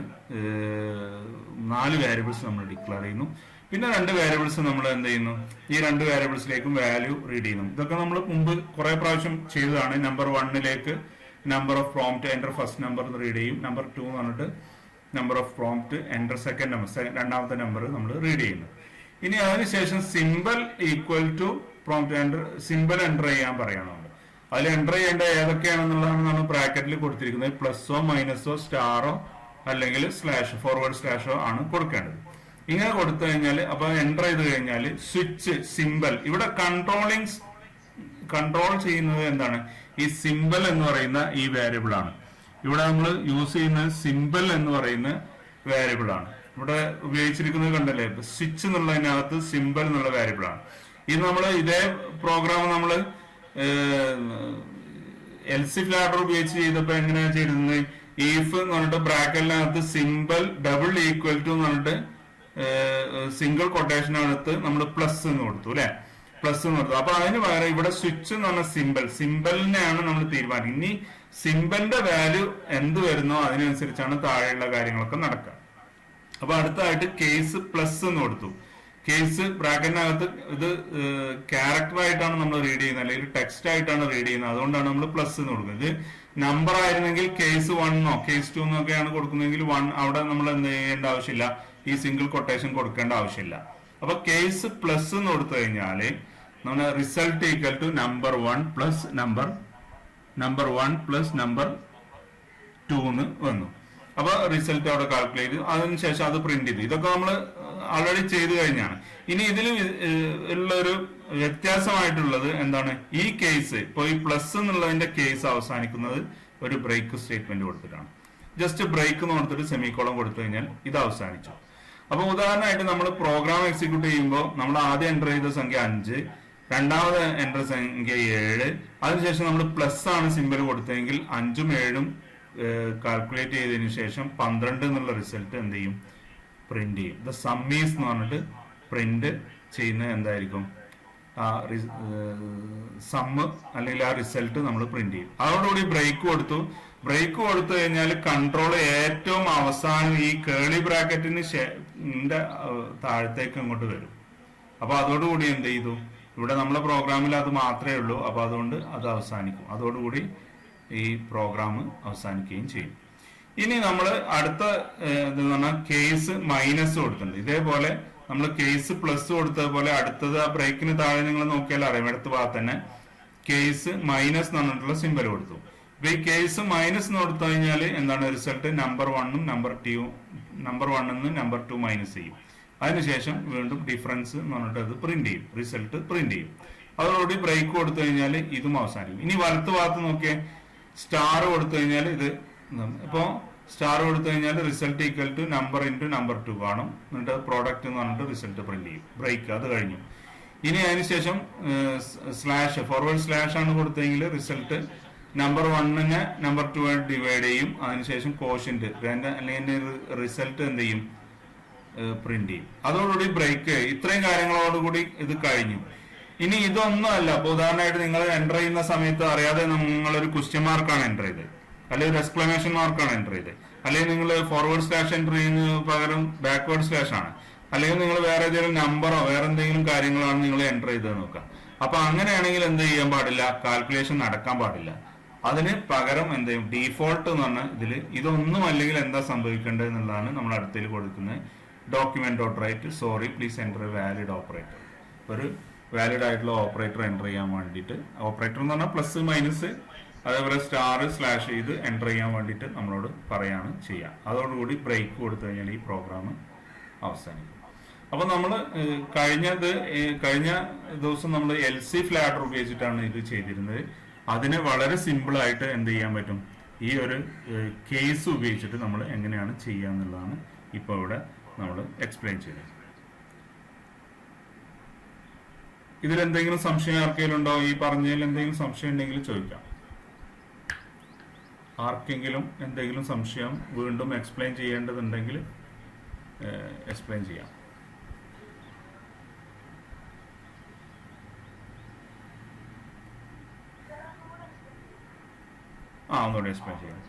4 വേരിയബിൾസ് നമ്മൾ ഡിക്ലെയർ ചെയ്യുന്നു. പിന്നെ 2 വേരിയബിൾസ് നമ്മൾ എന്ത് ചെയ്യുന്നു, ഈ 2 വേരിയബിൾസിലേക്കും വാല്യൂ റീഡ് ചെയ്യുന്നു. ഇതൊക്കെ നമ്മൾ മുമ്പ് കുറെ പ്രാവശ്യം ചെയ്തതാണ്. നമ്പർ 1ലേക്ക് number of prompt enter first number എന്ന് റീഡ് ചെയ്യും. നമ്പർ 2 എന്ന് പറഞ്ഞിട്ട് number of prompt enter second number, രണ്ടാമത്തെ നമ്പർ നമ്മൾ റീഡ് ചെയ്യുന്നു. ഇനി അതിനുശേഷം simple equal to prompt enter, simple enter ചെയ്യാൻ പറയണം. അതിൽ എൻ്റർ ചെയ്യേണ്ട ഏതൊക്കെയാണെന്നുള്ളതാണ് നമ്മൾ ബ്രാക്കറ്റിൽ കൊടുത്തിരിക്കുന്നത്. പ്ലസോ മൈനസോ സ്റ്റാറോ അല്ലെങ്കിൽ സ്ലാഷ് ഫോർവേഡ് സ്ലാഷോ ആണ് കൊടുക്കേണ്ടത്. ഇങ്ങനെ കൊടുത്തു കഴിഞ്ഞാൽ അപ്പൊ എൻ്റർ ചെയ്ത് കഴിഞ്ഞാൽ സ്വിച്ച് സിമ്പൽ ഇവിടെ കൺട്രോൾ ചെയ്യുന്നത് എന്താണ്? ഈ സിമ്പൽ എന്ന് പറയുന്ന ഈ വേരിയബിൾ ആണ്. ഇവിടെ നമ്മൾ യൂസ് ചെയ്യുന്ന സിമ്പൽ എന്ന് പറയുന്ന വേരിയബിൾ ആണ്. ഇവിടെ ഉപയോഗിച്ചിരിക്കുന്നത് കണ്ടല്ലേ, സ്വിച്ച് എന്നുള്ളതിനകത്ത് സിമ്പൽ എന്നുള്ള വേരിയബിൾ ആണ്. ഇത് നമ്മൾ ഇതേ പ്രോഗ്രാം നമ്മൾ എൽസി ലാഡർ ഉപയോഗിച്ച് ചെയ്തപ്പോ എങ്ങനെയാ ചെയ്തിരുന്നത്? ഈഫ് എന്ന് പറഞ്ഞിട്ട് ബ്രാക്കറ്റിനകത്ത് സിമ്പൽ ഡബിൾ ഈക്വൽ ടു എന്ന് പറഞ്ഞിട്ട് സിംഗിൾ കൊട്ടേഷനകത്ത് നമ്മൾ പ്ലസ് എന്ന് കൊടുത്തു അല്ലെ, പ്ലസ് എന്ന് കൊടുത്തു. അപ്പൊ അതിന് പകരം ഇവിടെ സ്വിച്ച് എന്ന് പറഞ്ഞ സിമ്പലിനെയാണ് നമ്മൾ തീരുമാനിക്കുന്നത്. ഇനി സിമ്പലിന്റെ വാല്യൂ എന്ത് വരുന്നോ അതിനനുസരിച്ചാണ് താഴെയുള്ള കാര്യങ്ങളൊക്കെ നടക്കുക. അപ്പൊ അടുത്തതായിട്ട് കേസ് പ്ലസ് എന്ന് കൊടുത്തു. കേസ് ബ്രാക്കറ്റിനകത്ത് ഇത് ക്യാരക്ടർ ആയിട്ടാണ് നമ്മൾ റീഡ് ചെയ്യുന്നത്, അല്ലെങ്കിൽ ടെക്സ്റ്റ് ആയിട്ടാണ് റീഡ് ചെയ്യുന്നത്. അതുകൊണ്ടാണ് നമ്മൾ പ്ലസ് എന്ന് കൊടുക്കുന്നത്. ഇത് നമ്പർ ആയിരുന്നെങ്കിൽ കേസ് 1 കേസ് 2 എന്നൊക്കെയാണ് കൊടുക്കുന്നതെങ്കിൽ 1 അവിടെ നമ്മൾ എന്ത് ചെയ്യേണ്ട ആവശ്യമില്ല, ഈ സിംഗിൾ കൊട്ടേഷൻ കൊടുക്കേണ്ട ആവശ്യമില്ല. അപ്പൊ കേസ് പ്ലസ് എന്ന് കൊടുത്തു കഴിഞ്ഞാല് നമ്മൾ result equal to number 1 plus number 2 എന്ന് വന്നു. അപ്പൊ റിസൾട്ട് അവിടെ കാൽക്കുലേറ്റ് ചെയ്തു, അതിനുശേഷം അത് പ്രിന്റ് ചെയ്തു. ഇതൊക്കെ നമ്മൾ ആൾറെഡി ചെയ്തു കഴിഞ്ഞാണ്. ഇനി ഇതിൽ ഉള്ളൊരു വ്യത്യാസമായിട്ടുള്ളത് എന്താണ്? ഈ കേസ് ഇപ്പൊ ഈ പ്ലസ് എന്നുള്ളതിന്റെ കേസ് അവസാനിക്കുന്നത് ഒരു ബ്രേക്ക് സ്റ്റേറ്റ്മെന്റ് കൊടുത്തിട്ടാണ്. ജസ്റ്റ് ബ്രേക്ക് എന്ന് കൊടുത്തിട്ട് സെമിക്കോളം കൊടുത്തു കഴിഞ്ഞാൽ ഇത് അവസാനിച്ചു. അപ്പൊ ഉദാഹരണമായിട്ട് നമ്മൾ പ്രോഗ്രാം എക്സിക്യൂട്ട് ചെയ്യുമ്പോൾ നമ്മൾ ആദ്യം എൻ്റർ ചെയ്ത സംഖ്യ 5, രണ്ടാമത് എൻ്റർ സംഖ്യ 7, അതിനുശേഷം നമ്മൾ പ്ലസ് ആണ് സിമ്പിൾ കൊടുത്തതെങ്കിൽ 5ഉം 7ഉം കാൽക്കുലേറ്റ് ചെയ്തതിനു ശേഷം 12 എന്നുള്ള റിസൾട്ട് എന്ത് ചെയ്യും? പ്രിന്റ് ചെയ്യും. ദ സമ്മീസ് എന്ന് പറഞ്ഞിട്ട് പ്രിന്റ് ചെയ്യുന്നത് എന്തായിരിക്കും? ആ സമ്മ് അല്ലെങ്കിൽ ആ റിസൾട്ട് നമ്മൾ പ്രിന്റ് ചെയ്യും. അതോടുകൂടി ബ്രേക്ക് കൊടുത്തു. ബ്രേക്ക് കൊടുത്തു കഴിഞ്ഞാൽ കൺട്രോൾ ഏറ്റവും അവസാനം ഈ കേളി ബ്രാക്കറ്റിന് താഴത്തേക്ക് ഇങ്ങോട്ട് വരും. അപ്പൊ അതോടുകൂടി എന്ത് ചെയ്തു? ഇവിടെ നമ്മളെ പ്രോഗ്രാമിൽ അത് മാത്രമേ ഉള്ളൂ. അപ്പൊ അതുകൊണ്ട് അത് അവസാനിക്കും. അതോടുകൂടി ഈ പ്രോഗ്രാം അവസാനിക്കുകയും ചെയ്യും. ഇനി നമ്മൾ അടുത്ത ഇതെന്ന് പറഞ്ഞാൽ കേസ് മൈനസ് കൊടുത്തിട്ടുണ്ട്. ഇതേപോലെ നമ്മൾ കേസ് പ്ലസ് കൊടുത്തതുപോലെ അടുത്തത് ആ ബ്രേക്കിന് താഴെ നിങ്ങൾ നോക്കിയാൽ അറിയാം, അടുത്ത ഭാഗത്ത് തന്നെ കേസ് മൈനസ് എന്ന് പറഞ്ഞിട്ടുള്ള സിമ്പൽ കൊടുത്തു. അപ്പൊ ഈ കേസ് മൈനസ് എന്ന് കൊടുത്തു കഴിഞ്ഞാൽ എന്താണ് റിസൾട്ട്? നമ്പർ 1ഉം നമ്പർ 1 നമ്പർ 2 മൈനസ് ചെയ്യും. അതിനുശേഷം വീണ്ടും ഡിഫറൻസ് എന്ന് പറഞ്ഞിട്ട് അത് പ്രിന്റ് ചെയ്യും, റിസൾട്ട് പ്രിന്റ് ചെയ്യും. അതോടുകൂടി ബ്രേക്ക് കൊടുത്തു കഴിഞ്ഞാൽ ഇതും അവസാനിക്കും. ഇനി വലത്ത് ഭാഗത്ത് നോക്കിയേ, സ്റ്റാർ കൊടുത്തു കഴിഞ്ഞാൽ ഇത് ഇപ്പോ സ്റ്റാർ കൊടുത്തു കഴിഞ്ഞാൽ result equal to number into number 2 കാണും. എന്നിട്ട് പ്രോഡക്റ്റ് എന്ന് പറഞ്ഞിട്ട് റിസൾട്ട് പ്രിന്റ് ചെയ്യും. ബ്രേക്ക് അത് കഴിഞ്ഞു. ഇനി അതിനുശേഷം സ്ലാഷ് ഫോർവേഡ് സ്ലാഷ് ആണ് കൊടുത്തെങ്കിൽ റിസൾട്ട് നമ്പർ 1നെ നമ്പർ 2 ആയിട്ട് ഡിവൈഡ് ചെയ്യും. അതിനുശേഷം കോഷ്യന്റ് അല്ലെങ്കിൽ റിസൾട്ട് എന്ത് ചെയ്യും? പ്രിന്റ് ചെയ്യും. അതോടുകൂടി ബ്രേക്ക്. ഇത്രയും കാര്യങ്ങളോടുകൂടി ഇത് കഴിഞ്ഞു. ഇനി ഇതൊന്നും അല്ല. അപ്പൊ ഉദാഹരണമായിട്ട് നിങ്ങൾ എൻ്റർ ചെയ്യുന്ന സമയത്ത് അറിയാതെ നിങ്ങളൊരു ക്വസ്റ്റ്യൻ മാർക്കാണ് എൻ്റർ ചെയ്തത്, അല്ലെങ്കിൽ ഒരു എക്സ്ക്ലമേഷൻ മാർക്കാണ് എൻ്റർ ചെയ്തത്, അല്ലെങ്കിൽ നിങ്ങൾ ഫോർവേഡ് സ്ലാഷ് എൻ്റർ ചെയ്യുന്നതിന് പകരം ബാക്ക്വേർഡ് സ്ലാഷ് ആണ്, അല്ലെങ്കിൽ നിങ്ങൾ വേറെ ഏതെങ്കിലും നമ്പറോ വേറെ എന്തെങ്കിലും കാര്യങ്ങളാണ് നിങ്ങൾ എൻ്റർ ചെയ്തത് നോക്കുക. അപ്പൊ അങ്ങനെയാണെങ്കിൽ എന്ത് ചെയ്യാൻ പാടില്ല? കാൽക്കുലേഷൻ നടക്കാൻ പാടില്ല. അതിന് പകരം എന്ത് ചെയ്യും? ഡീഫോൾട്ട് എന്ന് പറഞ്ഞാൽ ഇതൊന്നും അല്ലെങ്കിൽ എന്താ സംഭവിക്കേണ്ടത് എന്നുള്ളതാണ് നമ്മൾ അടുത്തതിൽ കൊടുക്കുന്നത്. Document dot write sorry please enter a valid operator. ഒരു വാലിഡ് ആയിട്ടുള്ള ഓപ്പറേറ്റർ എൻ്റർ ചെയ്യാൻ വേണ്ടിയിട്ട്, ഓപ്പറേറ്റർ എന്ന് പറഞ്ഞാൽ പ്ലസ് മൈനസ് അതേപോലെ സ്റ്റാർ സ്ലാഷ് ചെയ്ത് എൻ്റർ ചെയ്യാൻ വേണ്ടിയിട്ട് നമ്മളോട് പറയാണ് ചെയ്യുക. അതോടുകൂടി ബ്രേക്ക് കൊടുത്തു കഴിഞ്ഞാൽ ഈ പ്രോഗ്രാം അവസാനിക്കും. അപ്പൊ നമ്മൾ കഴിഞ്ഞ ദിവസം നമ്മൾ എൽസി ലാഡർ ഉപയോഗിച്ചിട്ടാണ് ഇത് ചെയ്തിരുന്നത്. അതിനെ വളരെ സിമ്പിൾ ആയിട്ട് എന്ത് ചെയ്യാൻ പറ്റും? ഈ ഒരു കേസ് ഉപയോഗിച്ചിട്ട് നമ്മൾ എങ്ങനെയാണ് ചെയ്യുക എന്നുള്ളതാണ് ഇപ്പോൾ ഇവിടെ നമ്മൾ എക്സ്പ്ലെയിൻ ചെയ്തത്. ഇതിലെന്തെങ്കിലും സംശയം ആർക്കെങ്കിലും ഉണ്ടോ? ഈ പറഞ്ഞതിൽ എന്തെങ്കിലും സംശയം ഉണ്ടെങ്കിൽ ചോദിക്കാം. ആർക്കെങ്കിലും എന്തെങ്കിലും സംശയം വീണ്ടും എക്സ്പ്ലെയിൻ ചെയ്യേണ്ടതുണ്ടെങ്കിൽ എക്സ്പ്ലെയിൻ ചെയ്യാം. ഒന്നുകൂടെ എക്സ്പ്ലെയിൻ ചെയ്യാം.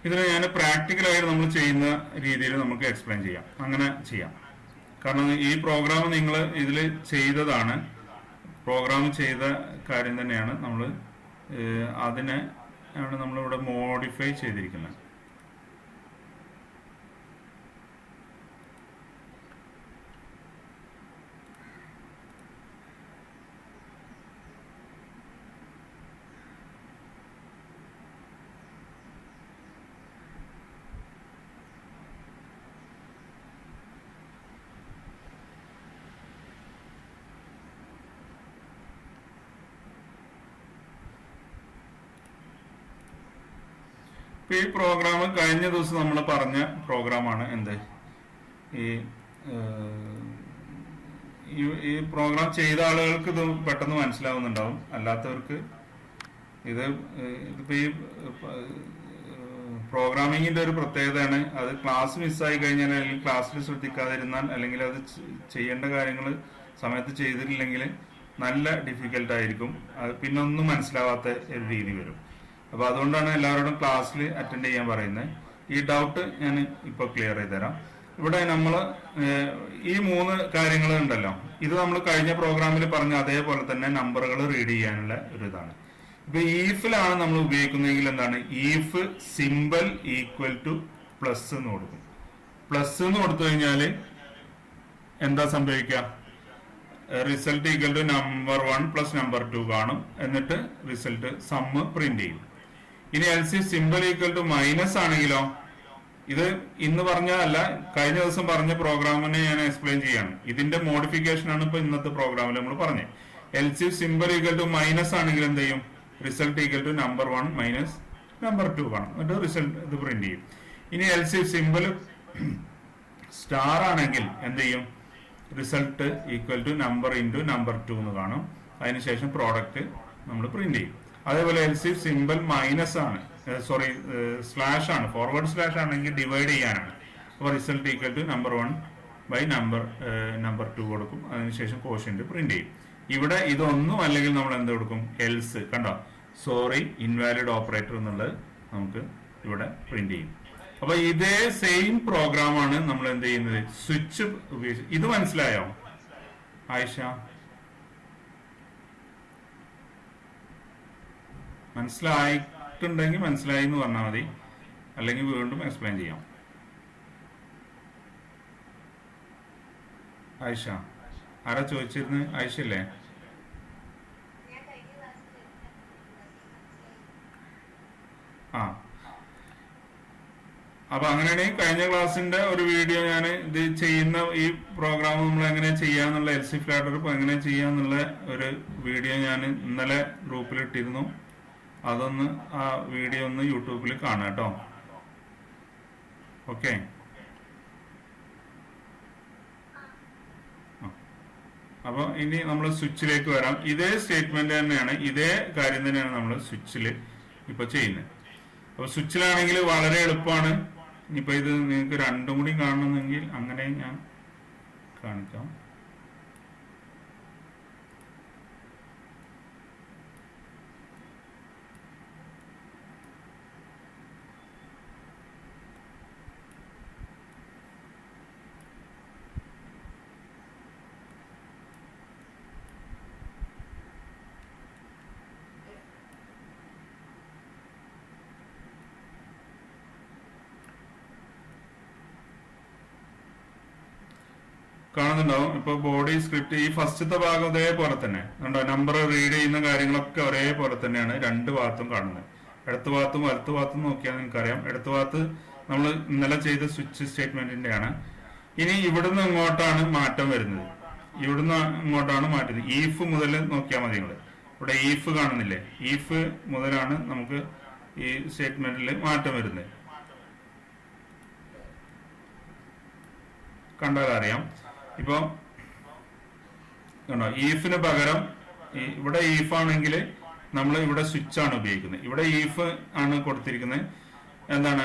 ഇതിന് ഞാൻ പ്രാക്ടിക്കലായിട്ട് നമ്മൾ ചെയ്യുന്ന രീതിയിൽ നമുക്ക് എക്സ്പ്ലെയിൻ ചെയ്യാം. അങ്ങനെ ചെയ്യാം. കാരണം ഈ പ്രോഗ്രാം നിങ്ങൾ ഇതിൽ ചെയ്തതാണ്, പ്രോഗ്രാം ചെയ്ത കാര്യം തന്നെയാണ്. നമ്മൾ അതിനെ ആണ് നമ്മളിവിടെ മോഡിഫൈ ചെയ്തിരിക്കുന്നത്. ഇപ്പൊ ഈ പ്രോഗ്രാം കഴിഞ്ഞ ദിവസം നമ്മൾ പറഞ്ഞ പ്രോഗ്രാമാണ് എന്ത്, ഈ ഈ പ്രോഗ്രാം ചെയ്ത ആളുകൾക്ക് ഇത് പെട്ടെന്ന് മനസ്സിലാവുന്നുണ്ടാവും, അല്ലാത്തവർക്ക് ഇതിപ്പോ ഈ പ്രോഗ്രാമിങ്ങിന്റെ ഒരു പ്രത്യേകതയാണ്. അത് ക്ലാസ് മിസ്സായി കഴിഞ്ഞാൽ, അല്ലെങ്കിൽ ക്ലാസ്സിൽ ശ്രദ്ധിക്കാതിരുന്നാൽ, അല്ലെങ്കിൽ അത് ചെയ്യേണ്ട കാര്യങ്ങൾ സമയത്ത് ചെയ്തിട്ടില്ലെങ്കിൽ നല്ല ഡിഫിക്കൽട്ട് ആയിരിക്കും. അത് പിന്നെ ഒന്നും മനസ്സിലാവാത്ത ഒരു രീതി വരും. അപ്പൊ അതുകൊണ്ടാണ് എല്ലാവരോടും ക്ലാസ്സിൽ അറ്റൻഡ് ചെയ്യാൻ പറയുന്നത്. ഈ ഡൗട്ട് ഞാൻ ഇപ്പൊ ക്ലിയർ ചെയ്ത് തരാം. ഇവിടെ നമ്മൾ ഈ 3 കാര്യങ്ങൾ ഉണ്ടല്ലോ, ഇത് നമ്മൾ കഴിഞ്ഞ പ്രോഗ്രാമിൽ പറഞ്ഞ അതേപോലെ തന്നെ നമ്പറുകൾ റീഡ് ചെയ്യാനുള്ള ഒരു ഇതാണ്. ഇപ്പൊ ഈഫിലാണ് നമ്മൾ ഉപയോഗിക്കുന്നതെങ്കിൽ എന്താണ്, if simple equal to plus എന്ന് കൊടുക്കും. പ്ലസ് എന്ന് കൊടുത്തു കഴിഞ്ഞാല് എന്താ സംഭവിക്കുക, result equal to number 1 plus number 2 കാണും. എന്നിട്ട് റിസൾട്ട് സമ്മ് പ്രിന്റ് ചെയ്യും. ഇനി else simple equal to minus ആണെങ്കിലോ, ഇത് ഇന്ന് പറഞ്ഞല്ല, കഴിഞ്ഞ ദിവസം പറഞ്ഞ പ്രോഗ്രാമിനെ ഞാൻ എക്സ്പ്ലെയിൻ ചെയ്യാണ്. ഇതിന്റെ മോഡിഫിക്കേഷൻ ആണ് ഇപ്പൊ ഇന്നത്തെ പ്രോഗ്രാമിൽ നമ്മൾ പറഞ്ഞത്. Else simple equal to minus ആണെങ്കിൽ എന്ത് ചെയ്യും, result equal to number 1 minus number 2 കാണും. എന്നിട്ട് റിസൾട്ട് ഇത് പ്രിന്റ് ചെയ്യും. ഇനി എൽസി സിമ്പിൾ സ്റ്റാർ ആണെങ്കിൽ എന്ത് ചെയ്യും, result equal to number into number 2 എന്ന് കാണും. അതിനുശേഷം പ്രോഡക്റ്റ് നമ്മൾ പ്രിന്റ് ചെയ്യും. അതേപോലെ എൽസി സിമ്പിൾ മൈനസ് ആണ്, സോറി സ്ലാഷ് ആണ്, ഫോർവേഡ് സ്ലാഷ് ആണെങ്കിൽ ഡിവൈഡ് ചെയ്യാനാണ്. അപ്പോൾ result equal to number 1 by number 2 കൊടുക്കും. അതിനുശേഷം കോഷ്യന്റ് പ്രിന്റ് ചെയ്യും. ഇവിടെ ഇതൊന്നും അല്ലെങ്കിൽ നമ്മൾ എന്ത് കൊടുക്കും, എൽസ്, കണ്ടോ, സോറി ഇൻവാലിഡ് ഓപ്പറേറ്റർ എന്നുള്ളത് നമുക്ക് ഇവിടെ പ്രിന്റ് ചെയ്യും. അപ്പൊ ഇതേ സെയിം പ്രോഗ്രാമാണ് നമ്മൾ എന്ത് ചെയ്യുന്നത്, സ്വിച്ച് ഉപയോഗിച്ച്. ഇത് മനസ്സിലായോ ആയിഷ? മനസ്സിലായിട്ടുണ്ടെങ്കിൽ മനസ്സിലായി എന്ന് പറഞ്ഞാൽ മതി, അല്ലെങ്കിൽ വീണ്ടും എക്സ്പ്ലെയിൻ ചെയ്യാം. ആയിഷ ആരാ ചോദിച്ചിരുന്നു, ആയിഷ അല്ലേ? ആ, അപ്പൊ അങ്ങനെയാണെങ്കിൽ കഴിഞ്ഞ ക്ലാസ്സിന്റെ ഒരു വീഡിയോ ഞാൻ ഇത് ചെയ്യുന്ന ഈ പ്രോഗ്രാം നമ്മൾ എങ്ങനെ ചെയ്യാന്നുള്ള, എൽസി ഫ്ലാഡർ എങ്ങനെ ചെയ്യാന്നുള്ള ഒരു വീഡിയോ ഞാൻ ഇന്നലെ ഗ്രൂപ്പിൽ ഇട്ടിരുന്നു. അതൊന്ന് ആ വീഡിയോ ഒന്ന് യൂട്യൂബിൽ കാണാം കേട്ടോ. ഓക്കെ, അപ്പൊ ഇനി നമ്മൾ സ്വിച്ചിലേക്ക് വരാം. ഇതേ സ്റ്റേറ്റ്മെന്റ് തന്നെയാണ്, ഇതേ കാര്യം തന്നെയാണ് നമ്മൾ സ്വിച്ചിൽ ഇപ്പൊ ചെയ്യുന്നത്. അപ്പൊ സ്വിച്ചിലാണെങ്കിൽ വളരെ എളുപ്പമാണ്. ഇനിയിപ്പോ ഇത് നിങ്ങൾക്ക് രണ്ടും കൂടി കാണണമെങ്കിൽ അങ്ങനെ ഞാൻ കാണിക്കാം. കാണുന്നുണ്ടാവും. ഇപ്പൊ ബോഡി സ്ക്രിപ്റ്റ് ഈ ഫസ്റ്റത്തെ ഭാഗം അതേപോലെ തന്നെ ഉണ്ടോ, നമ്പർ റീഡ് ചെയ്യുന്ന കാര്യങ്ങളൊക്കെ ഒരേപോലെ തന്നെയാണ് രണ്ട് ഭാഗത്തും കാണുന്നത്. ഇടത്ത് ഭാഗത്തും വലത്ത് ഭാഗത്തും നോക്കിയാൽ നിങ്ങൾക്കറിയാം. ഇടത്ത് ഭാഗത്ത് നമ്മൾ ഇന്നലെ ചെയ്ത സ്വിച്ച് സ്റ്റേറ്റ്മെന്റിന്റെ ആണ്. ഇനി ഇവിടുന്ന് ഇങ്ങോട്ടാണ് മാറ്റം വരുന്നത്, ഇവിടുന്ന് ഇങ്ങോട്ടാണ് മാറ്റുന്നത്. ഈഫ് മുതൽ നോക്കിയാൽ മതി നിങ്ങൾ. ഇവിടെ ഈഫ് കാണുന്നില്ലേ, ഈഫ് മുതലാണ് നമുക്ക് ഈ സ്റ്റേറ്റ്മെന്റിൽ മാറ്റം വരുന്നത്. കണ്ടാൽ അറിയാം. ഇപ്പൊ കണ്ടോ, ഈഫിന് പകരം ഇവിടെ ഈഫ് ആണെങ്കിൽ നമ്മൾ ഇവിടെ സ്വിച്ച് ആണ് ഉപയോഗിക്കുന്നത്. ഇവിടെ ഈഫ് ആണ് കൊടുത്തിരിക്കുന്നത്, എന്താണ്,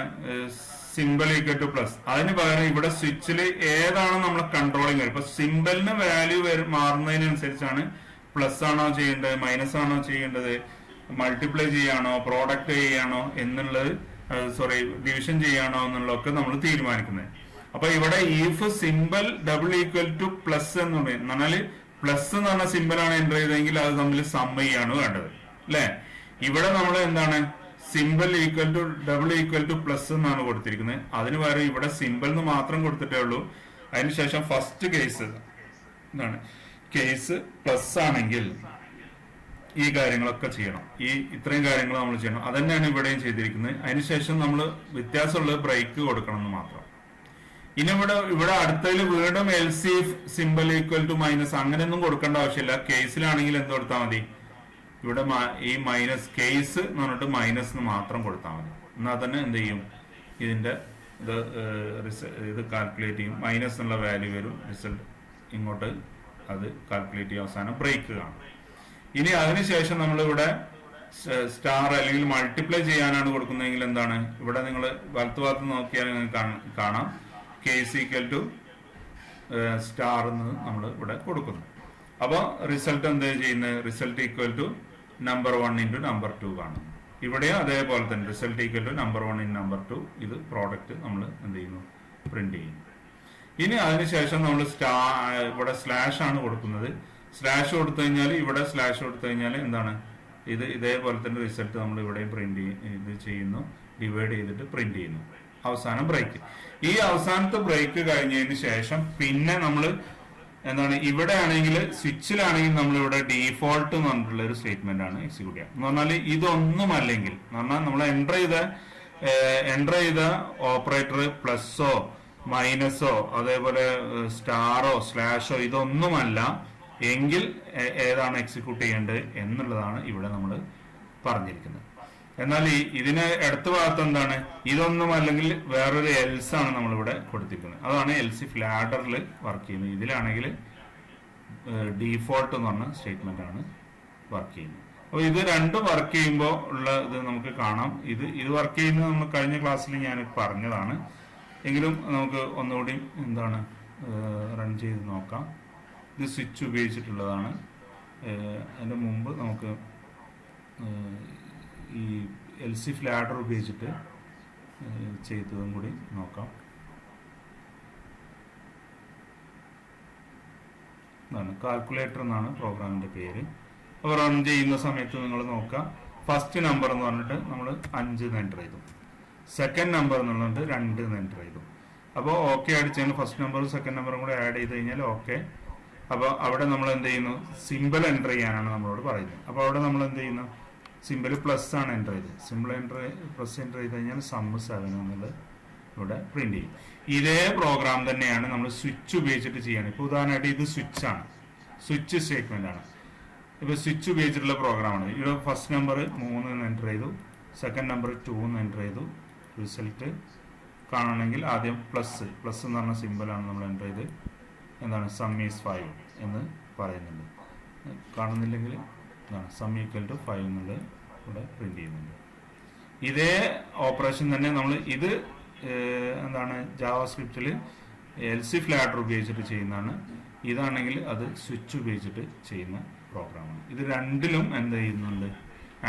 സിമ്പിൾ ഈക്വൽ ടു പ്ലസ്. അതിന് പകരം ഇവിടെ സ്വിച്ചിൽ ഏതാണ് നമ്മൾ കൺട്രോളിങ്. ഇപ്പൊ സിമ്പിളിന് വാല്യൂ മാറുന്നതിനനുസരിച്ചാണ് പ്ലസ് ആണോ ചെയ്യേണ്ടത്, മൈനസ് ആണോ ചെയ്യേണ്ടത്, മൾട്ടിപ്ലൈ ചെയ്യാണോ, പ്രോഡക്റ്റ് ചെയ്യാണോ എന്നുള്ളത്, സോറി ഡിവിഷൻ ചെയ്യാണോ എന്നുള്ളതൊക്കെ നമ്മൾ തീരുമാനിക്കുന്നത്. അപ്പൊ ഇവിടെ if simple double equal to plus എന്ന് പറഞ്ഞാല് പ്ലസ് എന്ന് പറഞ്ഞ സിമ്പിൾ ആണ് എൻ്റർ ചെയ്തെങ്കിൽ അത് തമ്മിൽ സമ്മ ചെയ്യാണ് വേണ്ടത് അല്ലെ. ഇവിടെ നമ്മൾ എന്താണ്, simple equal to double equal to plus എന്നാണ് കൊടുത്തിരിക്കുന്നത്. അതിന് പകരം ഇവിടെ സിമ്പിൾ എന്ന് മാത്രം കൊടുത്തിട്ടേ ഉള്ളൂ. അതിനുശേഷം ഫസ്റ്റ് കേസ് എന്താണ്, കേസ് പ്ലസ് ആണെങ്കിൽ ഈ കാര്യങ്ങളൊക്കെ ചെയ്യണം. ഇത്രയും കാര്യങ്ങൾ നമ്മൾ ചെയ്യണം. അതന്നെയാണ് ഇവിടെയും ചെയ്തിരിക്കുന്നത്. അതിനുശേഷം നമ്മൾ വ്യത്യാസമുള്ളത് ബ്രേക്ക് കൊടുക്കണം എന്ന് മാത്രം. ഇനി ഇവിടെ അടുത്തതിൽ വീണ്ടും എൽസി സിമ്പിൾ ഈക്വൽ ടു മൈനസ് അങ്ങനെയൊന്നും കൊടുക്കേണ്ട ആവശ്യമില്ല. കേസിലാണെങ്കിൽ എന്ത് കൊടുത്താൽ മതി, ഇവിടെ ഈ മൈനസ് കേസ് എന്ന് പറഞ്ഞിട്ട് മൈനസ് മാത്രം കൊടുത്താൽ മതി. എന്നാൽ തന്നെ എന്ത് ചെയ്യും, ഇതിൻ്റെ ഇത് കാൽക്കുലേറ്റ് ചെയ്യും. മൈനസ് എന്നുള്ള വാല്യൂ വരും, റിസൾട്ട് ഇങ്ങോട്ട് അത് കാൽക്കുലേറ്റ് ചെയ്യും, അവസാനം ബ്രേക്ക് കാണും. ഇനി അതിനുശേഷം നമ്മളിവിടെ സ്റ്റാർ അല്ലെങ്കിൽ മൾട്ടിപ്ലൈ ചെയ്യാനാണ് കൊടുക്കുന്നതെങ്കിൽ എന്താണ്, ഇവിടെ നിങ്ങൾ വലത്ത് ഭാഗത്ത് നോക്കിയാൽ നിങ്ങൾക്ക് കാണാം കേസ് ഈക്വൽ ടു സ്റ്റാർ എന്ന് നമ്മൾ ഇവിടെ കൊടുക്കുന്നു. അപ്പോൾ റിസൾട്ട് എന്താ ചെയ്യുന്നത്, result equal to number 1 into number 2 കാണും. ഇവിടെയും അതേപോലെ തന്നെ result equal to number 1 in number 2. ഇത് പ്രോഡക്റ്റ് നമ്മൾ എന്ത് ചെയ്യുന്നു, പ്രിന്റ് ചെയ്യുന്നു. ഇനി അതിനുശേഷം നമ്മൾ ഇവിടെ സ്ലാഷ് ആണ് കൊടുക്കുന്നത്. സ്ലാഷ് കൊടുത്തു കഴിഞ്ഞാൽ ഇവിടെ സ്ലാഷ് കൊടുത്തു കഴിഞ്ഞാൽ എന്താണ്, ഇത് ഇതേപോലെ തന്നെ റിസൾട്ട് നമ്മൾ ഇവിടെ പ്രിന്റ് ഇത് ചെയ്യുന്നു, ഡിവൈഡ് ചെയ്തിട്ട് പ്രിന്റ് ചെയ്യുന്നു. അവസാനം ബ്രേക്ക്. ഈ അവസാനത്തെ ബ്രേക്ക് കഴിഞ്ഞതിന് ശേഷം പിന്നെ നമ്മൾ എന്താണ്, ഇവിടെ ആണെങ്കിൽ സ്വിച്ചിലാണെങ്കിൽ നമ്മളിവിടെ ഡീഫോൾട്ട് എന്ന് പറഞ്ഞിട്ടുള്ള ഒരു സ്റ്റേറ്റ്മെന്റ് ആണ് എക്സിക്യൂട്ട് ചെയ്യുക. എന്ന് പറഞ്ഞാൽ ഇതൊന്നുമല്ലെങ്കിൽ എന്ന് പറഞ്ഞാൽ നമ്മൾ എൻ്റർ ചെയ്ത ഓപ്പറേറ്റർ പ്ലസ്സോ മൈനസോ അതേപോലെ സ്റ്റാറോ സ്ലാഷോ ഇതൊന്നുമല്ല എങ്കിൽ ഏതാണ് എക്സിക്യൂട്ട് ചെയ്യേണ്ടത് എന്നുള്ളതാണ് ഇവിടെ നമ്മൾ പറഞ്ഞിരിക്കുന്നത്. എന്നാൽ ഇതിന് അടുത്ത ഭാഗത്ത് എന്താണ്, ഇതൊന്നും അല്ലെങ്കിൽ വേറൊരു എൽസ് ആണ് നമ്മളിവിടെ കൊടുത്തിരിക്കുന്നത്. അതാണ് എൽസ് ഇഫ് ലാഡറിൽ വർക്ക് ചെയ്യുന്നത്. ഇതിലാണെങ്കിൽ ഡീഫോൾട്ട് എന്ന് പറഞ്ഞ സ്റ്റേറ്റ്മെന്റ് ആണ് വർക്ക് ചെയ്യുന്നത്. അപ്പോൾ ഇത് രണ്ടും വർക്ക് ചെയ്യുമ്പോൾ ഉള്ള ഇത് നമുക്ക് കാണാം. ഇത് വർക്ക് ചെയ്യുന്നത് നമ്മൾ കഴിഞ്ഞ ക്ലാസ്സിൽ ഞാൻ പറഞ്ഞതാണ്. എങ്കിലും നമുക്ക് ഒന്നുകൂടി എന്താണ് റൺ ചെയ്ത് നോക്കാം. ഇത് സ്വിച്ച് ഉപയോഗിച്ചിട്ടുള്ളതാണ്. അതിൻ്റെ മുമ്പ് നമുക്ക് ഈ എൽസിഫ് ലാഡർ ഉപയോഗിച്ചിട്ട് ചെയ്തതും കൂടി നോക്കാം. ഇതാണ് കാൽക്കുലേറ്റർ എന്നാണ് പ്രോഗ്രാമിൻ്റെ പേര്. അപ്പോൾ റൺ ചെയ്യുന്ന സമയത്ത് നിങ്ങൾ നോക്കാം, ഫസ്റ്റ് നമ്പർ എന്ന് പറഞ്ഞിട്ട് നമ്മൾ 5 എന്ന് എൻ്റർ ചെയ്തു, സെക്കൻഡ് നമ്പർ എന്നുള്ളത് 2 എന്ന് എൻ്റർ ചെയ്തു. അപ്പോൾ ഓക്കെ അടിച്ചാൽ ഫസ്റ്റ് നമ്പറും സെക്കൻഡ് നമ്പറും കൂടെ ആഡ് ചെയ്ത് കഴിഞ്ഞാൽ ഓക്കെ. അപ്പോൾ അവിടെ നമ്മൾ എന്ത് ചെയ്യുന്നു, സിമ്പിൾ എൻ്റർ ചെയ്യാനാണ് നമ്മളോട് പറയുന്നത്. അപ്പോൾ അവിടെ നമ്മൾ എന്ത് ചെയ്യുന്നു, സിമ്പിൾ പ്ലസ് ആണ് എൻ്റർ ചെയ്തത്. പ്ലസ് എൻ്റർ ചെയ്ത് കഴിഞ്ഞാൽ സമ്മ് 7 എന്നുള്ളത് ഇവിടെ പ്രിന്റ് ചെയ്യും. ഇതേ പ്രോഗ്രാം തന്നെയാണ് നമ്മൾ സ്വിച്ച് ഉപയോഗിച്ചിട്ട് ചെയ്യാണ്. ഇപ്പോൾ ഉദാഹരണമായിട്ട് ഇത് സ്വിച്ച് ആണ്, സ്വിച്ച് സ്റ്റേറ്റ്മെന്റ് ആണ്. ഇപ്പോൾ സ്വിച്ച് ഉപയോഗിച്ചിട്ടുള്ള പ്രോഗ്രാമാണ്. ഇവിടെ ഫസ്റ്റ് നമ്പർ 3 എന്ന് എൻ്റർ ചെയ്തു, സെക്കൻഡ് നമ്പർ 2 എന്ന് എൻ്റർ ചെയ്തു. റിസൾട്ട് കാണണമെങ്കിൽ ആദ്യം പ്ലസ് എന്ന് പറഞ്ഞ സിമ്പിളാണ് നമ്മൾ എൻ്റർ ചെയ്ത് എന്താണ് സം ഈസ് 5 എന്ന് പറയുന്നുണ്ട്. കാണുന്നില്ലെങ്കിൽ സം ഈക്വൽ ടു 5 എന്നുള്ളത് ഇവിടെ പ്രിന്റ് ചെയ്യുന്നുണ്ട്. ഇതേ ഓപ്പറേഷൻ തന്നെ നമ്മൾ ഇത് എന്താണ് ജാവാസ്ക്രിപ്റ്റിൽ എൽസിഫ് ലാഡർ ഉപയോഗിച്ചിട്ട് ചെയ്യുന്നതാണ്. ഇതാണെങ്കിൽ അത് സ്വിച്ച് ഉപയോഗിച്ചിട്ട് ചെയ്യുന്ന പ്രോഗ്രാമാണ്. ഇത് രണ്ടിലും എന്ത് ചെയ്യുന്നുണ്ട്,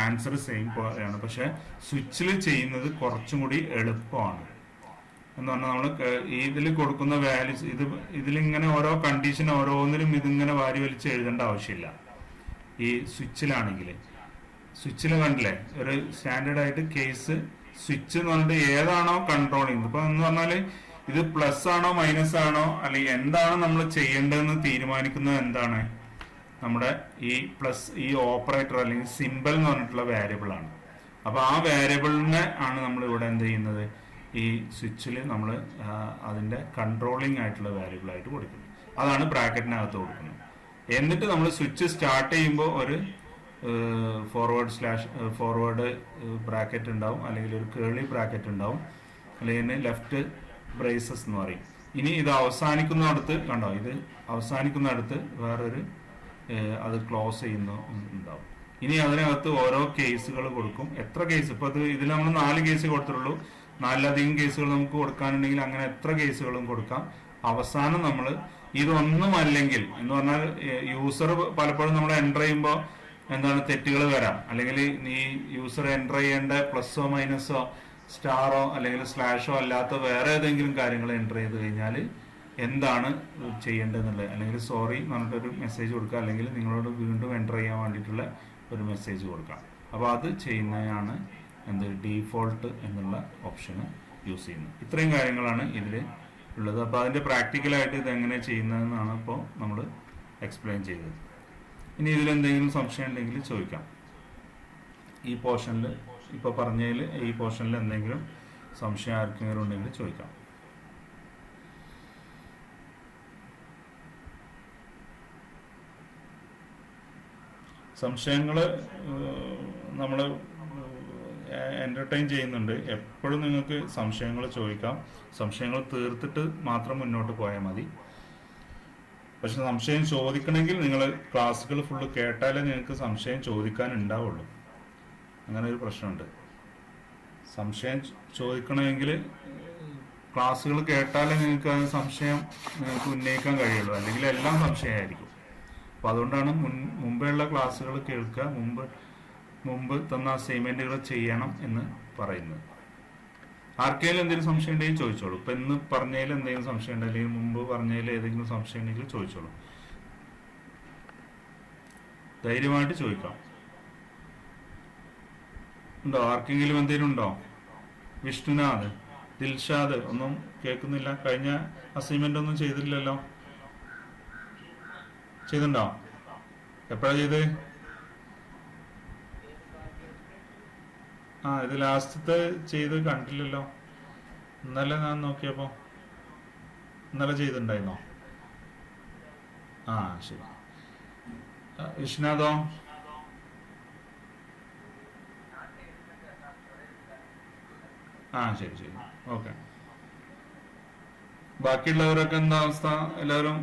ആൻസർ സെയിം പോലെയാണ്. പക്ഷെ സ്വിച്ചിൽ ചെയ്യുന്നത് കുറച്ചും കൂടി എളുപ്പമാണ്. എന്ന് പറഞ്ഞാൽ നമ്മൾ ഇതിൽ കൊടുക്കുന്ന വാല്യൂസ് ഇതിലിങ്ങനെ ഓരോ കണ്ടീഷൻ ഓരോന്നിലും ഇതിങ്ങനെ വാരി വലിച്ച് എഴുതേണ്ട ആവശ്യമില്ല. ഈ സ്വിച്ചിലാണെങ്കിൽ സ്വിച്ചിൽ കണ്ടില്ലേ ഒരു സ്റ്റാൻഡേർഡ് ആയിട്ട് കേസ് സ്വിച്ച് എന്ന് പറഞ്ഞിട്ട് ഏതാണോ കൺട്രോൾ ചെയ്യുന്നത്. ഇപ്പൊ എന്ന് പറഞ്ഞാൽ ഇത് പ്ലസ് ആണോ മൈനസ് ആണോ അല്ലെങ്കിൽ എന്താണ് നമ്മൾ ചെയ്യേണ്ടതെന്ന് തീരുമാനിക്കുന്നത് എന്താണ്, നമ്മുടെ ഈ ഓപ്പറേറ്റർ അല്ലെങ്കിൽ സിമ്പിൾ എന്ന് പറഞ്ഞിട്ടുള്ള വേരിയബിൾ ആണ്. അപ്പൊ ആ വേരിയബിളിനെ ആണ് നമ്മൾ ഇവിടെ എന്ത് ചെയ്യുന്നത്, ഈ സ്വിച്ചിൽ നമ്മൾ അതിന്റെ കൺട്രോളിങ് ആയിട്ടുള്ള വേരിയബിൾ ആയിട്ട് കൊടുക്കുന്നത്. അതാണ് ബ്രാക്കറ്റിനകത്ത് കൊടുക്കുന്നത്. എന്നിട്ട് നമ്മൾ സ്വിച്ച് സ്റ്റാർട്ട് ചെയ്യുമ്പോൾ ഒരു ഫോർവേഡ് ബ്രാക്കറ്റ് ഉണ്ടാവും, അല്ലെങ്കിൽ ഒരു കേളി ബ്രാക്കറ്റ് ഉണ്ടാവും, അല്ലെങ്കിൽ ലെഫ്റ്റ് ബ്രേസസ് എന്ന് പറയും. ഇനി ഇത് അവസാനിക്കുന്നിടത്ത് കണ്ടോ, ഇത് അവസാനിക്കുന്നിടത്ത് വേറൊരു അത് ക്ലോസ് ചെയ്യുന്ന ഉണ്ടാവും. ഇനി അതിനകത്ത് ഓരോ കേസുകൾ കൊടുക്കും. എത്ര കേസ്, ഇപ്പൊ ഇതിൽ നമ്മൾ 4 കേസ് കൊടുത്തിട്ടുള്ളൂ. 4ലധികം കേസുകൾ നമുക്ക് കൊടുക്കാനുണ്ടെങ്കിൽ അങ്ങനെ എത്ര കേസുകളും കൊടുക്കാം. അവസാനം നമ്മൾ ഇതൊന്നുമല്ലെങ്കിൽ എന്ന് പറഞ്ഞാൽ യൂസർ പലപ്പോഴും നമ്മൾ എൻ്റർ ചെയ്യുമ്പോൾ എന്താണ് തെറ്റുകൾ വരാം. അല്ലെങ്കിൽ ഈ യൂസർ എൻ്റർ ചെയ്യേണ്ട പ്ലസ്സോ മൈനസോ സ്റ്റാറോ അല്ലെങ്കിൽ സ്ലാഷോ അല്ലാത്ത വേറെ ഏതെങ്കിലും കാര്യങ്ങൾ എൻ്റർ ചെയ്ത് കഴിഞ്ഞാൽ എന്താണ് ചെയ്യേണ്ടതെന്നുള്ളത്, അല്ലെങ്കിൽ സോറി എന്ന് പറഞ്ഞിട്ടൊരു മെസ്സേജ് കൊടുക്കുക, അല്ലെങ്കിൽ നിങ്ങളോട് വീണ്ടും എൻ്റർ ചെയ്യാൻ വേണ്ടിയിട്ടുള്ള ഒരു മെസ്സേജ് കൊടുക്കാം. അപ്പോൾ അത് ചെയ്യുന്നതാണ് ഡീഫോൾട്ട് എന്നുള്ള ഓപ്ഷന് യൂസ് ചെയ്യുന്നത്. ഇത്രയും കാര്യങ്ങളാണ് ഇതിൽ ഉള്ളത്. അപ്പോൾ അതിൻ്റെ പ്രാക്ടിക്കലായിട്ട് ഇതെങ്ങനെ ചെയ്യുന്നതെന്നാണ് ഇപ്പോൾ നമ്മൾ എക്സ്പ്ലെയിൻ ചെയ്തത്. ഇനി ഇതിലെന്തെങ്കിലും സംശയം ഉണ്ടെങ്കിൽ ചോദിക്കാം. ഈ പോർഷനിൽ ഇപ്പോൾ പറഞ്ഞതിൽ ഈ പോർഷനിൽ എന്തെങ്കിലും സംശയം ആർക്കെങ്കിലും ഉണ്ടെങ്കിൽ ചോദിക്കാം. സംശയങ്ങൾ നമ്മൾ എൻ്റർടൈൻ ചെയ്യുന്നുണ്ട്. എപ്പോഴും നിങ്ങൾക്ക് സംശയങ്ങൾ ചോദിക്കാം. സംശയങ്ങൾ തീർത്തിട്ട് മാത്രം മുന്നോട്ട് പോയാൽ മതി. പക്ഷെ സംശയം ചോദിക്കണമെങ്കിൽ നിങ്ങൾ ക്ലാസ്സുകൾ ഫുള്ള് കേട്ടാലേ നിങ്ങൾക്ക് സംശയം ചോദിക്കാൻ ഉണ്ടാവുള്ളൂ. അങ്ങനെ ഒരു പ്രശ്നമുണ്ട്. സംശയം ചോദിക്കണമെങ്കിൽ ക്ലാസ്സുകൾ കേട്ടാലേ നിങ്ങൾക്ക് ആ സംശയം നിങ്ങൾക്ക് ഉന്നയിക്കാൻ കഴിയുള്ളൂ. അല്ലെങ്കിൽ എല്ലാം സംശയമായിരിക്കും. അപ്പോൾ അതുകൊണ്ടാണ് മുമ്പെയുള്ള ക്ലാസ്സുകൾ കേൾക്കുക, മുമ്പ് തന്ന അസൈൻമെൻറ്റുകൾ ചെയ്യണം എന്ന് പറയുന്നത്. ആർക്കെങ്കിലും എന്തെങ്കിലും സംശയം ഉണ്ടെങ്കിൽ ചോദിച്ചോളൂ. ഇപ്പം ഇന്ന് പറഞ്ഞതിൽ എന്തെങ്കിലും സംശയം ഉണ്ടെങ്കിൽ, അല്ലെങ്കിൽ മുമ്പ് പറഞ്ഞതിൽ ഏതെങ്കിലും സംശയം ഉണ്ടെങ്കിൽ ചോദിച്ചോളൂ. ധൈര്യമായിട്ട് ചോദിക്കാം. ഉണ്ടോ? ആർക്കെങ്കിലും എന്തെങ്കിലും ഉണ്ടോ? വിഷ്ണുനാഥ്, ദിൽഷാദ് ഒന്നും കേൾക്കുന്നില്ല. കഴിഞ്ഞ അസൈൻമെന്റ് ഒന്നും ചെയ്തില്ലല്ലോ. ചെയ്തിട്ടുണ്ടോ? എപ്പോഴാ ചെയ്ത്? ഇത് ലാസ്റ്റത്തെ ചെയ്ത് കണ്ടില്ലല്ലോ. ഇന്നലെ ഞാൻ നോക്കിയപ്പോ ഇന്നലെ ചെയ്തിട്ടുണ്ടായിരുന്നോ? ശരി. വിഷ്ണുനാഥോ? ശരി ശരി, ഓക്കെ. ബാക്കിയുള്ളവരൊക്കെ എന്താ അവസ്ഥ? എല്ലാവരും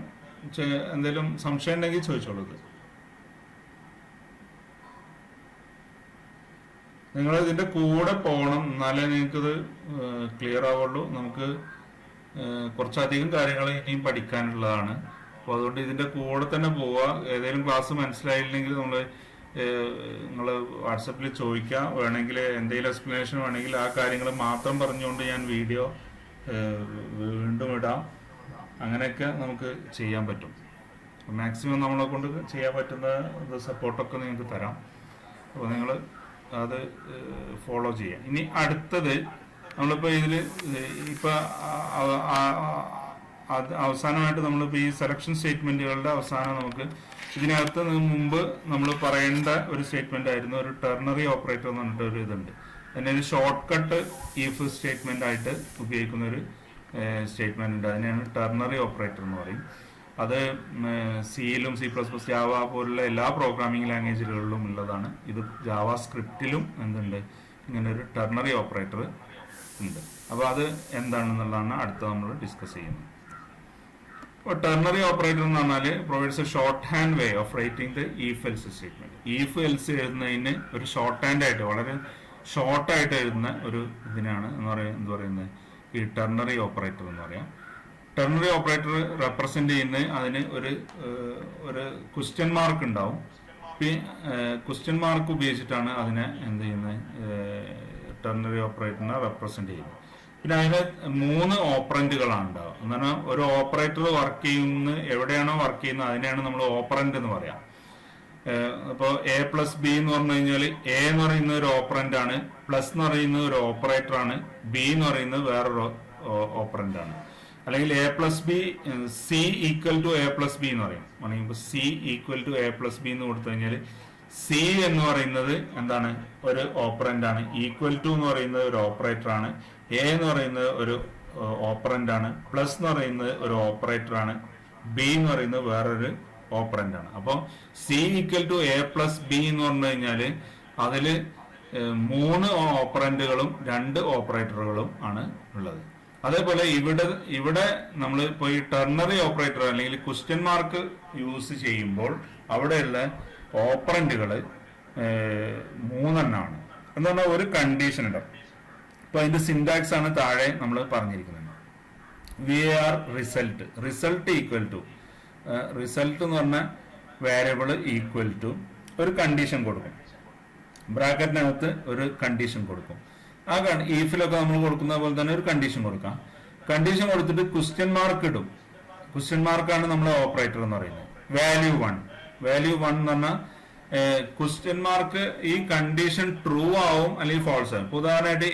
എന്തെങ്കിലും സംശയം ഉണ്ടെങ്കിൽ ചോദിച്ചോളൂ. നിങ്ങൾ ഇതിന്റെ കൂടെ പോകണം, എന്നാലേ നിങ്ങൾക്കിത് ക്ലിയർ ആവുള്ളൂ. നമുക്ക് കുറച്ചധികം കാര്യങ്ങൾ ഇനിയും പഠിക്കാനുള്ളതാണ്. അപ്പോൾ അതുകൊണ്ട് ഇതിന്റെ കൂടെ തന്നെ പോവുക. ഏതെങ്കിലും ക്ലാസ് മനസ്സിലായില്ലെങ്കിൽ നിങ്ങൾ വാട്സപ്പിൽ ചോദിക്കുക. വേണമെങ്കിൽ എന്തെങ്കിലും എക്സ്പ്ലനേഷൻ വേണമെങ്കിൽ ആ കാര്യങ്ങൾ മാത്രം പറഞ്ഞുകൊണ്ട് ഞാൻ വീഡിയോ വീണ്ടും ഇടാം. അങ്ങനെയൊക്കെ നമുക്ക് ചെയ്യാൻ പറ്റും. മാക്സിമം നമ്മളെ കൊണ്ട് ചെയ്യാൻ പറ്റുന്ന സപ്പോർട്ടൊക്കെ നിങ്ങൾക്ക് തരാം. അപ്പോൾ നിങ്ങൾ അത് ഫോളോ ചെയ്യാം. ഇനി അടുത്തത് നമ്മളിപ്പോൾ ഇതിൽ ഇപ്പം അവസാനമായിട്ട് നമ്മളിപ്പോൾ ഈ സെലക്ഷൻ സ്റ്റേറ്റ്മെൻറ്റുകളുടെ അവസാനം നമുക്ക് ഇതിനകത്ത് മുമ്പ് നമ്മൾ പറയേണ്ട ഒരു സ്റ്റേറ്റ്മെന്റ് ആയിരുന്നു ഒരു ടെർണറി ഓപ്പറേറ്റർ എന്ന് പറഞ്ഞിട്ട് ഒരു ഇതുണ്ട്. അതിനെ ഒരു ഷോർട്ട് കട്ട് ഈഫ് സ്റ്റേറ്റ്മെന്റ് ആയിട്ട് ഉപയോഗിക്കുന്ന ഒരു സ്റ്റേറ്റ്മെന്റ് ഉണ്ട്. അതിനെയാണ് ടെർണറി ഓപ്പറേറ്റർ എന്ന് പറയും. അത് സിയിലും C++, ജാവ പോലുള്ള എല്ലാ പ്രോഗ്രാമിംഗ് ലാംഗ്വേജുകളിലും ഉള്ളതാണ്. ഇത് ജാവ സ്ക്രിപ്റ്റിലും എന്തുണ്ട്, ഇങ്ങനെ ഒരു ടെർണറി ഓപ്പറേറ്റർ ഉണ്ട്. അപ്പോൾ അത് എന്താണെന്നുള്ളതാണ് അടുത്ത നമ്മൾ ഡിസ്കസ് ചെയ്യുന്നത്. അപ്പോൾ ടെർണറി ഓപ്പറേറ്റർ എന്ന് പറഞ്ഞാൽ provides A short hand way of writing the if else statement. If else എഴുതുന്നതിന് ഒരു ഷോർട്ട് ഹാൻഡ് ആയിട്ട്, വളരെ ഷോർട്ടായിട്ട് എഴുതുന്ന ഒരു ഇതിനാണ് എന്ത് പറയുന്നത് ഈ ടെർണറി ഓപ്പറേറ്റർ എന്ന് പറയാം. ടെർണറി ഓപ്പറേറ്റർ റെപ്രസെന്റ് ചെയ്യുന്നത് അതിന് ഒരു ക്വസ്റ്റ്യൻ മാർക്ക് ഉണ്ടാവും. ക്വസ്റ്റ്യൻ മാർക്ക് ഉപയോഗിച്ചിട്ടാണ് അതിനെ എന്ത് ചെയ്യുന്നത്, ടെർണറി ഓപ്പറേറ്ററിനെ റെപ്രസെന്റ് ചെയ്യുന്നത്. പിന്നെ അതിന് 3 ഓപ്പറന്റുകളാണ് ഉണ്ടാവുക. എന്ന് പറഞ്ഞാൽ ഒരു ഓപ്പറേറ്റർ വർക്ക് ചെയ്യുന്ന എവിടെയാണോ വർക്ക് ചെയ്യുന്നത് അതിനെയാണ് നമ്മൾ ഓപ്പറന്റ് എന്ന് പറയാം. ഇപ്പോൾ A+B എന്ന് പറഞ്ഞു കഴിഞ്ഞാൽ എ എന്ന് പറയുന്ന ഒരു ഓപ്പറന്റ് ആണ്, പ്ലസ് എന്ന് പറയുന്നത് ഒരു ഓപ്പറേറ്റർ ആണ്, ബി എന്ന് പറയുന്നത് വേറൊരു ഓപ്പറന്റ് ആണ്. അല്ലെങ്കിൽ A+B C equal to A+B എന്ന് പറയും. ആണെങ്കിൽ C ഈക്വൽ ടു A+B എന്ന് കൊടുത്തു കഴിഞ്ഞാൽ C എന്ന് പറയുന്നത് എന്താണ്, ഒരു ഓപ്പറന്റ് ആണ്. ഈക്വൽ ടു എന്ന് പറയുന്നത് ഒരു ഓപ്പറേറ്റർ ആണ്. എ എന്ന് പറയുന്നത് ഒരു ഓപ്പറന്റ് ആണ്. പ്ലസ് എന്ന് പറയുന്നത് ഒരു ഓപ്പറേറ്റർ ആണ്. ബി എന്ന് പറയുന്നത് വേറൊരു ഓപ്പറന്റ് ആണ്. അപ്പോൾ C ഈക്വൽ ടു A+B എന്ന് പറഞ്ഞു കഴിഞ്ഞാൽ അതിൽ 3 ഓപ്പറന്റുകളും 2 ഓപ്പറേറ്ററുകളും ആണ് ഉള്ളത്. അതേപോലെ ഇവിടെ നമ്മൾ ഇപ്പോൾ ഈ ടെർണറി ഓപ്പറേറ്റർ അല്ലെങ്കിൽ ക്വസ്റ്റ്യൻ മാർക്ക് യൂസ് ചെയ്യുമ്പോൾ അവിടെയുള്ള ഓപ്പറന്റുകൾ 3 എണ്ണമാണ്. എന്ന് പറഞ്ഞാൽ ഒരു കണ്ടീഷൻ ഉണ്ട്. ഇപ്പൊ അതിന്റെ സിന്റാക്സ് ആണ് താഴെ നമ്മൾ പറഞ്ഞിരിക്കുന്നത്. VAR result equal to, result എന്ന് പറഞ്ഞ വേരിയബിൾ ഈക്വൽ ടു ഒരു കണ്ടീഷൻ കൊടുക്കും. ബ്രാക്കറ്റിനകത്ത് ഒരു കണ്ടീഷൻ കൊടുക്കും. ആ ഈഫിലൊക്കെ നമ്മൾ കൊടുക്കുന്ന പോലെ തന്നെ ഒരു കണ്ടീഷൻ കൊടുക്കാം. കണ്ടീഷൻ കൊടുത്തിട്ട് ക്വസ്റ്റ്യൻ മാർക്ക് ഇടും. ക്വസ്റ്റ്യൻ മാർക്കാണ് നമ്മുടെ ഓപ്പറേറ്റർ എന്ന് പറയുന്നത്. വാല്യൂ 1 എന്ന് പറഞ്ഞാൽ ക്വസ്റ്റ്യൻ മാർക്ക് ഈ കണ്ടീഷൻ ട്രൂ ആവും അല്ലെങ്കിൽ ഫോൾസ് ആവും. ഉദാഹരണമായിട്ട്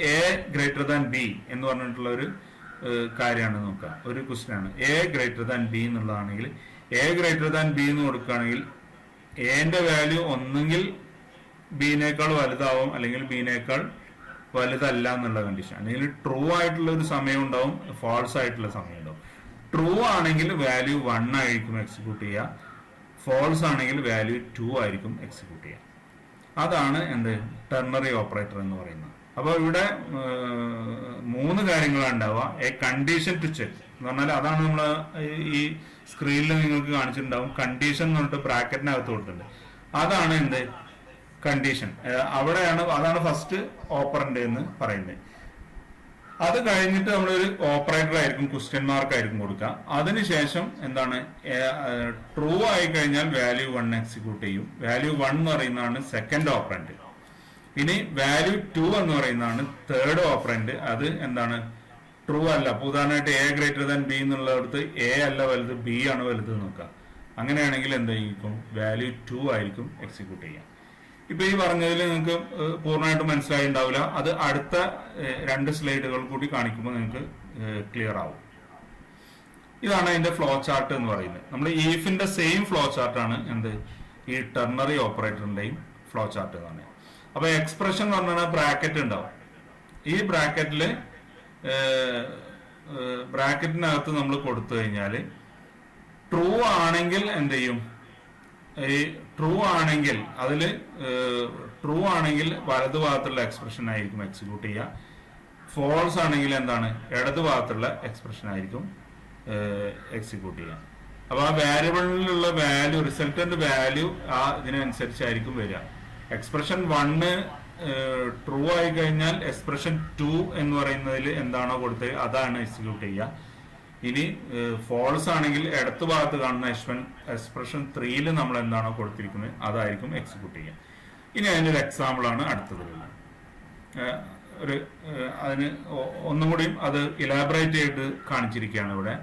A>B എന്ന് പറഞ്ഞിട്ടുള്ള ഒരു കാര്യമാണ് നോക്കുക. ഒരു ക്വസ്റ്റ്യൻ ആണ് A>B എന്നുള്ളതാണെങ്കിൽ A>B എന്ന് കൊടുക്കുകയാണെങ്കിൽ എന്റെ വാല്യൂ ഒന്നെങ്കിൽ ബിനേക്കാൾ വലുതാവും അല്ലെങ്കിൽ ബിനേക്കാൾ വലുതല്ല എന്നുള്ള കണ്ടീഷൻ. അല്ലെങ്കിൽ ട്രൂ ആയിട്ടുള്ള ഒരു സമയം ഉണ്ടാവും, ഫോൾസ് ആയിട്ടുള്ള സമയം ഉണ്ടാവും. ട്രൂ ആണെങ്കിൽ വാല്യൂ 1 ആയിരിക്കും എക്സിക്യൂട്ട് ചെയ്യുക, ഫോൾസ് ആണെങ്കിൽ വാല്യൂ 2 ആയിരിക്കും എക്സിക്യൂട്ട് ചെയ്യുക. അതാണ് എന്ത് ടെർണറി ഓപ്പറേറ്റർ എന്ന് പറയുന്നത്. അപ്പോൾ ഇവിടെ 3 കാര്യങ്ങളാണ് ഉണ്ടാവുക. എ കണ്ടീഷൻ ടു ചെക്ക് എന്ന് പറഞ്ഞാൽ അതാണ് നമ്മൾ ഈ സ്ക്രീനിൽ നിങ്ങൾക്ക് കാണിച്ചിട്ടുണ്ടാവും. കണ്ടീഷൻ എന്ന് പറഞ്ഞിട്ട് ബ്രാക്കറ്റിനകത്ത് കൊടുത്തിട്ടുണ്ട്. അതാണ് എന്ത് കണ്ടീഷൻ. അതാണ് ഫസ്റ്റ് ഓപ്പറന്റ് എന്ന് പറയുന്നത്. അത് കഴിഞ്ഞിട്ട് നമ്മളൊരു ഓപ്പറേറ്റർ ആയിരിക്കും, ക്വസ്റ്റ്യൻ മാർക്ക് ആയിരിക്കും കൊടുക്കുക. അതിനുശേഷം എന്താണ്, ട്രൂ ആയി കഴിഞ്ഞാൽ വാല്യൂ 1 എക്സിക്യൂട്ട് ചെയ്യും. വാല്യൂ 1 എന്ന് പറയുന്നതാണ് സെക്കൻഡ് ഓപ്പറന്റ്. ഇനി വാല്യൂ 2 എന്ന് പറയുന്നതാണ് തേർഡ് ഓപ്പറന്റ്. അത് എന്താണ്, ട്രൂ അല്ല. അപ്പൊ ഉദാഹരണമായിട്ട് എ ഗ്രേറ്റർ ദാൻ ബി എന്നുള്ളടത്ത് എ അല്ല വലുത്, ബി ആണ് വലുത് നോക്കുക. അങ്ങനെയാണെങ്കിൽ എന്തായിരിക്കും, വാല്യൂ 2 ആയിരിക്കും എക്സിക്യൂട്ട് ചെയ്യുക. ഇപ്പൊ ഈ പറഞ്ഞതിൽ നിങ്ങൾക്ക് പൂർണ്ണമായിട്ട് മനസ്സിലായി ഉണ്ടാവില്ല. അത് അടുത്ത 2 സ്ലൈഡുകൾ കൂടി കാണിക്കുമ്പോൾ നിങ്ങൾക്ക് ക്ലിയർ ആവും. ഇതാണ് അതിന്റെ ഫ്ലോ ചാർട്ട് എന്ന് പറയുന്നത്. നമ്മൾ ഈഫിന്റെ സെയിം ഫ്ലോ ചാർട്ടാണ് എന്ത് ഈ ടെർണറി ഓപ്പറേറ്ററിന്റെയും ഫ്ലോ ചാർട്ട് എന്ന് പറഞ്ഞാൽ. അപ്പൊ എക്സ്പ്രഷൻ എന്ന് പറഞ്ഞാൽ ബ്രാക്കറ്റ് ഉണ്ടാവും. ഈ ബ്രാക്കറ്റിനകത്ത് നമ്മൾ കൊടുത്തു കഴിഞ്ഞാൽ ട്രൂ ആണെങ്കിൽ എന്ത് ചെയ്യും, ഈ ട്രൂ ആണെങ്കിൽ വലതു ഭാഗത്തുള്ള എക്സ്പ്രഷൻ ആയിരിക്കും എക്സിക്യൂട്ട് ചെയ്യുക. ഫോൾസ് ആണെങ്കിൽ എന്താണ്, ഇടതു ഭാഗത്തുള്ള എക്സ്പ്രഷൻ ആയിരിക്കും എക്സിക്യൂട്ട് ചെയ്യുക. അപ്പൊ ആ വാരിയബിളിലുള്ള വാല്യൂ, റിസൾട്ടന്റ് വാല്യൂ ഇതിനനുസരിച്ചായിരിക്കും വരിക. എക്സ്പ്രഷൻ 1 ട്രൂ ആയി കഴിഞ്ഞാൽ എക്സ്പ്രഷൻ 2 എന്ന് പറയുന്നതിൽ എന്താണോ കൊടുത്തത് അതാണ് എക്സിക്യൂട്ട് ചെയ്യുക. ഇനി ഫോൾസ് ആണെങ്കിൽ ഇടത്ത് ഭാഗത്ത് കാണുന്ന എക്സ്പ്രഷൻ 3 നമ്മൾ എന്താണോ കൊടുത്തിരിക്കുന്നത് അതായിരിക്കും എക്സിക്യൂട്ട് ചെയ്യുക. ഇനി അതിന്റെ ഒരു എക്സാമ്പിൾ ആണ് അടുത്തതിലുള്ളത്. അതിന് ഒന്നും കൂടിയും അത് ഇലാബറേറ്റ് ചെയ്ത് കാണിച്ചിരിക്കുകയാണ് ഇവിടെ.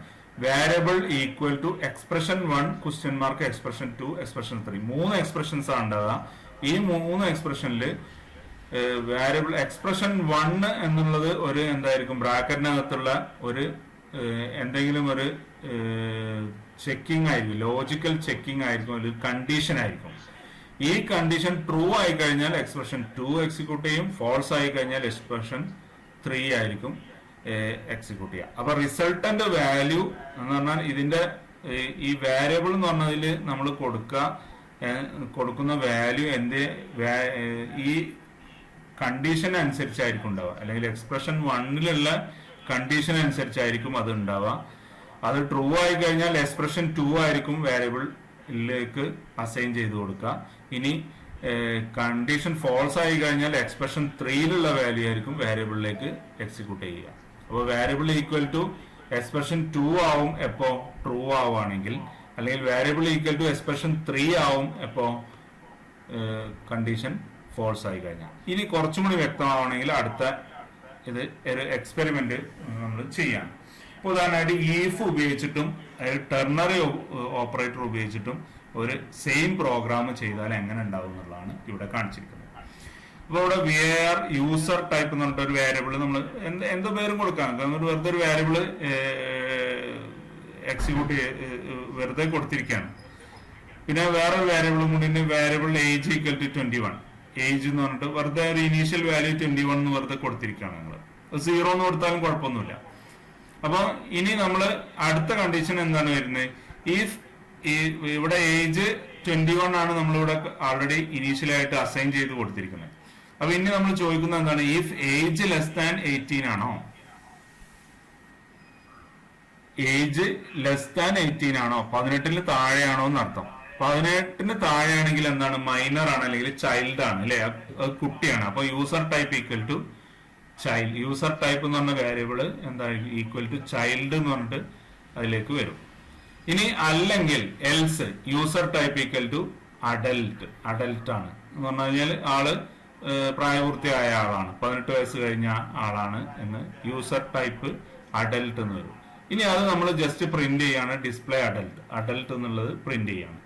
Variable equal to expression 1 question mark expression 2 expression 3 3 expressions ആണ് ഉണ്ടാവുക. ഈ 3 എക്സ്പ്രഷനിൽ വാരിയബിൾ എക്സ്പ്രഷൻ 1 എന്നുള്ളത് ഒരു എന്തായിരിക്കും, ബ്രാക്കറ്റിനകത്തുള്ള ഒരു എന്തെങ്കിലും ഒരു ചെക്കിംഗ് ആയിരിക്കും, ലോജിക്കൽ ചെക്കിംഗ് ആയിരിക്കും, ഒരു കണ്ടീഷൻ ആയിരിക്കും. ഈ കണ്ടീഷൻ ട്രൂ ആയി കഴിഞ്ഞാൽ എക്സ്പ്രഷൻ 2 എക്സിക്യൂട്ട് ചെയ്യും. ഫോൾസ് ആയി കഴിഞ്ഞാൽ എക്സ്പ്രഷൻ 3 ആയിരിക്കും എക്സിക്യൂട്ട് ചെയ്യുക. അപ്പൊ റിസൾട്ടന്റ് വാല്യൂ എന്ന് പറഞ്ഞാൽ ഇതിന്റെ ഈ വാരിയബിൾ എന്ന് പറഞ്ഞതിൽ നമ്മൾ കൊടുക്കുന്ന വാല്യൂ ഈ കണ്ടീഷൻ അനുസരിച്ചായിരിക്കും ഉണ്ടാവുക. അല്ലെങ്കിൽ എക്സ്പ്രഷൻ 1ലുള്ള കണ്ടീഷൻ അനുസരിച്ചായിരിക്കും അത് ഉണ്ടാവുക. അത് ട്രൂ ആയി കഴിഞ്ഞാൽ എക്സ്പ്രഷൻ 2 ആയിരിക്കും വാരിയബിളിലേക്ക് അസൈൻ ചെയ്ത് കൊടുക്കുക. ഇനി കണ്ടീഷൻ ഫോൾസ് ആയി കഴിഞ്ഞാൽ എക്സ്പ്രഷൻ 3ലുള്ള വാല്യൂ ആയിരിക്കും വാരിയബിളിലേക്ക് എക്സിക്യൂട്ട് ചെയ്യുക. അപ്പോൾ വാരിയബിൾ ഈക്വൽ ടു എക്സ്പ്രഷൻ 2 ആവും എപ്പോ ട്രൂ ആവുകയാണെങ്കിൽ, അല്ലെങ്കിൽ വാരിയബിൾ ഈക്വൽ ടു എക്സ്പ്രഷൻ 3 ആവും എപ്പോ കണ്ടീഷൻ ഫോൾസ് ആയി കഴിഞ്ഞാൽ. ഇനി കുറച്ചും കൂടി വ്യക്തമാവണമെങ്കിൽ അടുത്ത ഇത് ഒരു എക്സ്പെരിമെന്റ് നമ്മൾ ചെയ്യാം. ഇപ്പോൾ ഉദാഹരണമായിട്ട് ഈഫ് ഉപയോഗിച്ചിട്ടും ടെർണറി ഓപ്പറേറ്റർ ഉപയോഗിച്ചിട്ടും ഒരു സെയിം പ്രോഗ്രാം ചെയ്താൽ എങ്ങനെ ഉണ്ടാവും എന്നുള്ളതാണ് ഇവിടെ കാണിച്ചിരിക്കുന്നത്. അപ്പോൾ ഇവിടെ VAR യൂസർ ടൈപ്പ് എന്ന് പറഞ്ഞിട്ട് ഒരു വേരിയബിൾ നമ്മൾ എന്ത് പേരും കൊടുക്കാം. വെറുതെ ഒരു വേരിയബിൾ എക്സിക്യൂട്ട് വെറുതെ കൊടുത്തിരിക്കുകയാണ്. പിന്നെ വേറൊരു വേരിയബിളും കൂടി, variable age equal to 21. Age എന്ന് പറഞ്ഞിട്ട് വെറുതെ ഒരു ഇനീഷ്യൽ വാല്യൂ 21 എന്ന് വെറുതെ കൊടുത്തിരിക്കുകയാണ്. നിങ്ങൾ 0 എന്ന് കൊടുത്താലും കുഴപ്പമൊന്നുമില്ല. അപ്പൊ ഇനി നമ്മൾ അടുത്ത കണ്ടീഷൻ എന്താണ് വരുന്നത്, ഇവിടെ ഏജ് 21 ആണ് നമ്മളിവിടെ ഓൾറെഡി ഇനീഷ്യലായിട്ട് അസൈൻ ചെയ്ത് കൊടുത്തിരിക്കുന്നത്. അപ്പൊ ഇനി നമ്മൾ ചോദിക്കുന്നത് എന്താണ്, ഇഫ് ഏജ് ലെസ് ദാൻ 18 ആണോ, ഏജ് ലെസ് ദാൻ 18 ആണോ, 18 താഴെയാണോ എന്നർത്ഥം. 18 താഴെയാണെങ്കിൽ എന്താണ്, മൈനർ ആണ് അല്ലെങ്കിൽ ചൈൽഡ് ആണ്, അല്ലെ, കുട്ടിയാണ്. അപ്പൊ user type equal to child. User type എന്ന് പറഞ്ഞ വേരിയബിള് എന്താ ഈക്വൽ ടു ചൈൽഡ് എന്ന് പറഞ്ഞിട്ട് അതിലേക്ക് വരും. ഇനി അല്ലെങ്കിൽ else user type equal to adult. Adult ആണ് എന്ന് പറഞ്ഞു കഴിഞ്ഞാൽ ആള് പ്രായപൂർത്തിയായ ആളാണ്, 18 വയസ്സ് കഴിഞ്ഞ ആളാണ് എന്ന് യൂസർ ടൈപ്പ് അഡൽട്ട് എന്ന് വരും. ഇനി അത് നമ്മൾ ജസ്റ്റ് പ്രിന്റ് ചെയ്യാണ്, ഡിസ്പ്ലേ അഡൽട്ട്. അഡൽട്ട് എന്നുള്ളത് പ്രിന്റ് ചെയ്യാണ്.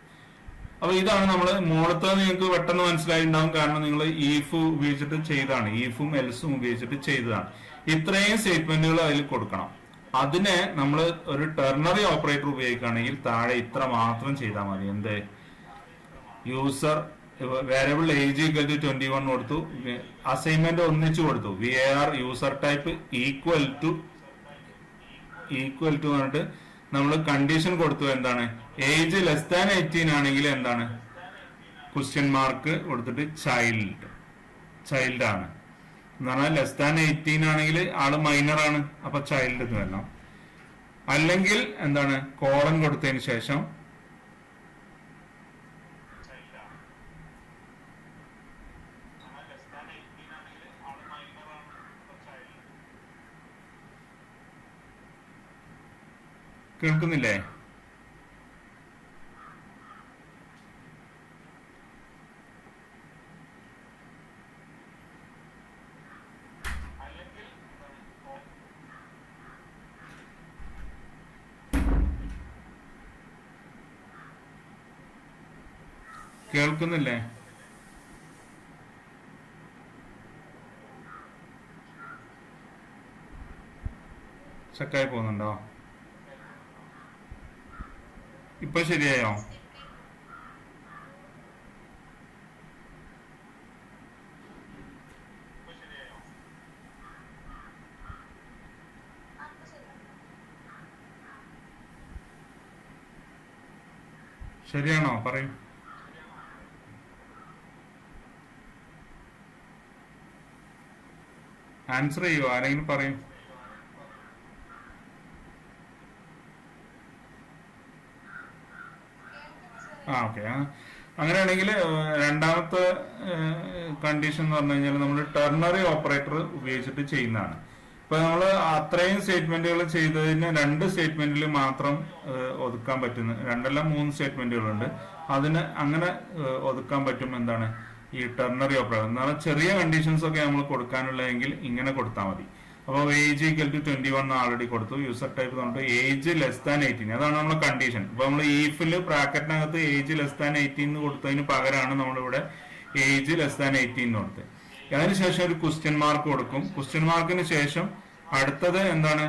അപ്പൊ ഇതാണ് നമ്മൾ മോളത്തെ നിങ്ങൾക്ക് പെട്ടെന്ന് മനസ്സിലായിട്ടുണ്ടാവും, കാരണം നിങ്ങൾ ഈഫ് ഉപയോഗിച്ചിട്ട് ചെയ്താണ്, ഈഫും എൽസും ഉപയോഗിച്ചിട്ട് ചെയ്തതാണ്. ഇത്രയും സ്റ്റേറ്റ്മെന്റുകൾ അതിൽ കൊടുക്കണം. അതിനെ നമ്മൾ ഒരു ടെർണറി ഓപ്പറേറ്റർ ഉപയോഗിക്കുകയാണെങ്കിൽ താഴെ ഇത്ര മാത്രം ചെയ്താൽ മതി. എന്ത്, user variable age equal to 21 കൊടുത്തു, അസൈൻമെന്റ് ഒന്നിച്ചു കൊടുത്തു, VAR user type equal to പറഞ്ഞിട്ട് നമ്മൾ കണ്ടീഷൻ കൊടുത്തു. എന്താണ്, ഏജ് ലെസ് ദാൻ 18 ആണെങ്കിൽ എന്താണ്, ക്വസ്റ്റ്യൻ മാർക്ക് കൊടുത്തിട്ട് ചൈൽഡ് ആണ്. എന്ന് പറഞ്ഞാൽ ലെസ് ദാൻ 18 ആണെങ്കിൽ ആള് മൈനർ ആണ്, അപ്പൊ ചൈൽഡ് എന്ന് വരണം. അല്ലെങ്കിൽ എന്താണ്, കോളൻ കൊടുത്തതിന് ശേഷം കേൾക്കുന്നില്ലേ? കേൾക്കുന്നില്ലേ? ചെക്കായി പോകുന്നുണ്ടോ? ഇപ്പൊ ശരിയായോ? ശരിയാണോ? പറയൂ. ആൻസർ ചെയ്യൂ, ആരെങ്കിലും പറയൂ. ഓക്കെ. അങ്ങനെയാണെങ്കിൽ രണ്ടാമത്തെ കണ്ടീഷൻ എന്ന് പറഞ്ഞു കഴിഞ്ഞാൽ നമ്മൾ ടെർണറി ഓപ്പറേറ്റർ ഉപയോഗിച്ചിട്ട് ചെയ്യുന്നതാണ്. ഇപ്പൊ നമ്മൾ അത്രയും സ്റ്റേറ്റ്മെന്റുകൾ ചെയ്തതിന് 2 സ്റ്റേറ്റ്മെന്റിൽ മാത്രം ഒതുക്കാൻ പറ്റുന്ന, 2 അല്ല 3 സ്റ്റേറ്റ്മെന്റുകളുണ്ട്. അതിന് അങ്ങനെ ഒതുക്കാൻ പറ്റും എന്താണ് ഈ ടെർണറി ഓപ്പറേറ്റർ. എന്നാൽ ചെറിയ കണ്ടീഷൻസ് ഒക്കെ നമ്മൾ കൊടുക്കാനുള്ളതെങ്കിൽ ഇങ്ങനെ കൊടുത്താൽ മതി. അപ്പോൾ ഏജ് ഈക്വൽ ടു 21 ആൾറെഡി കൊടുത്തു. യൂസർ ടൈപ്പ് പറഞ്ഞിട്ട് ഏജ് ലെസ് ദാൻ 18, അതാണ് നമ്മുടെ കണ്ടീഷൻ. ഇപ്പൊ നമ്മൾ ഈഫില് ബ്രാക്കറ്റിനകത്ത് ഏജ് ലെസ് ദാൻ 18 കൊടുത്തതിന് പകരമാണ് നമ്മളിവിടെ ഏജ് ലെസ് ദാൻ 18 കൊടുത്തത്. അതിനുശേഷം ഒരു ക്വസ്റ്റ്യൻ മാർക്ക് കൊടുക്കും. ക്വസ്റ്റ്യൻ മാർക്കിന് ശേഷം അടുത്തത് എന്താണ്,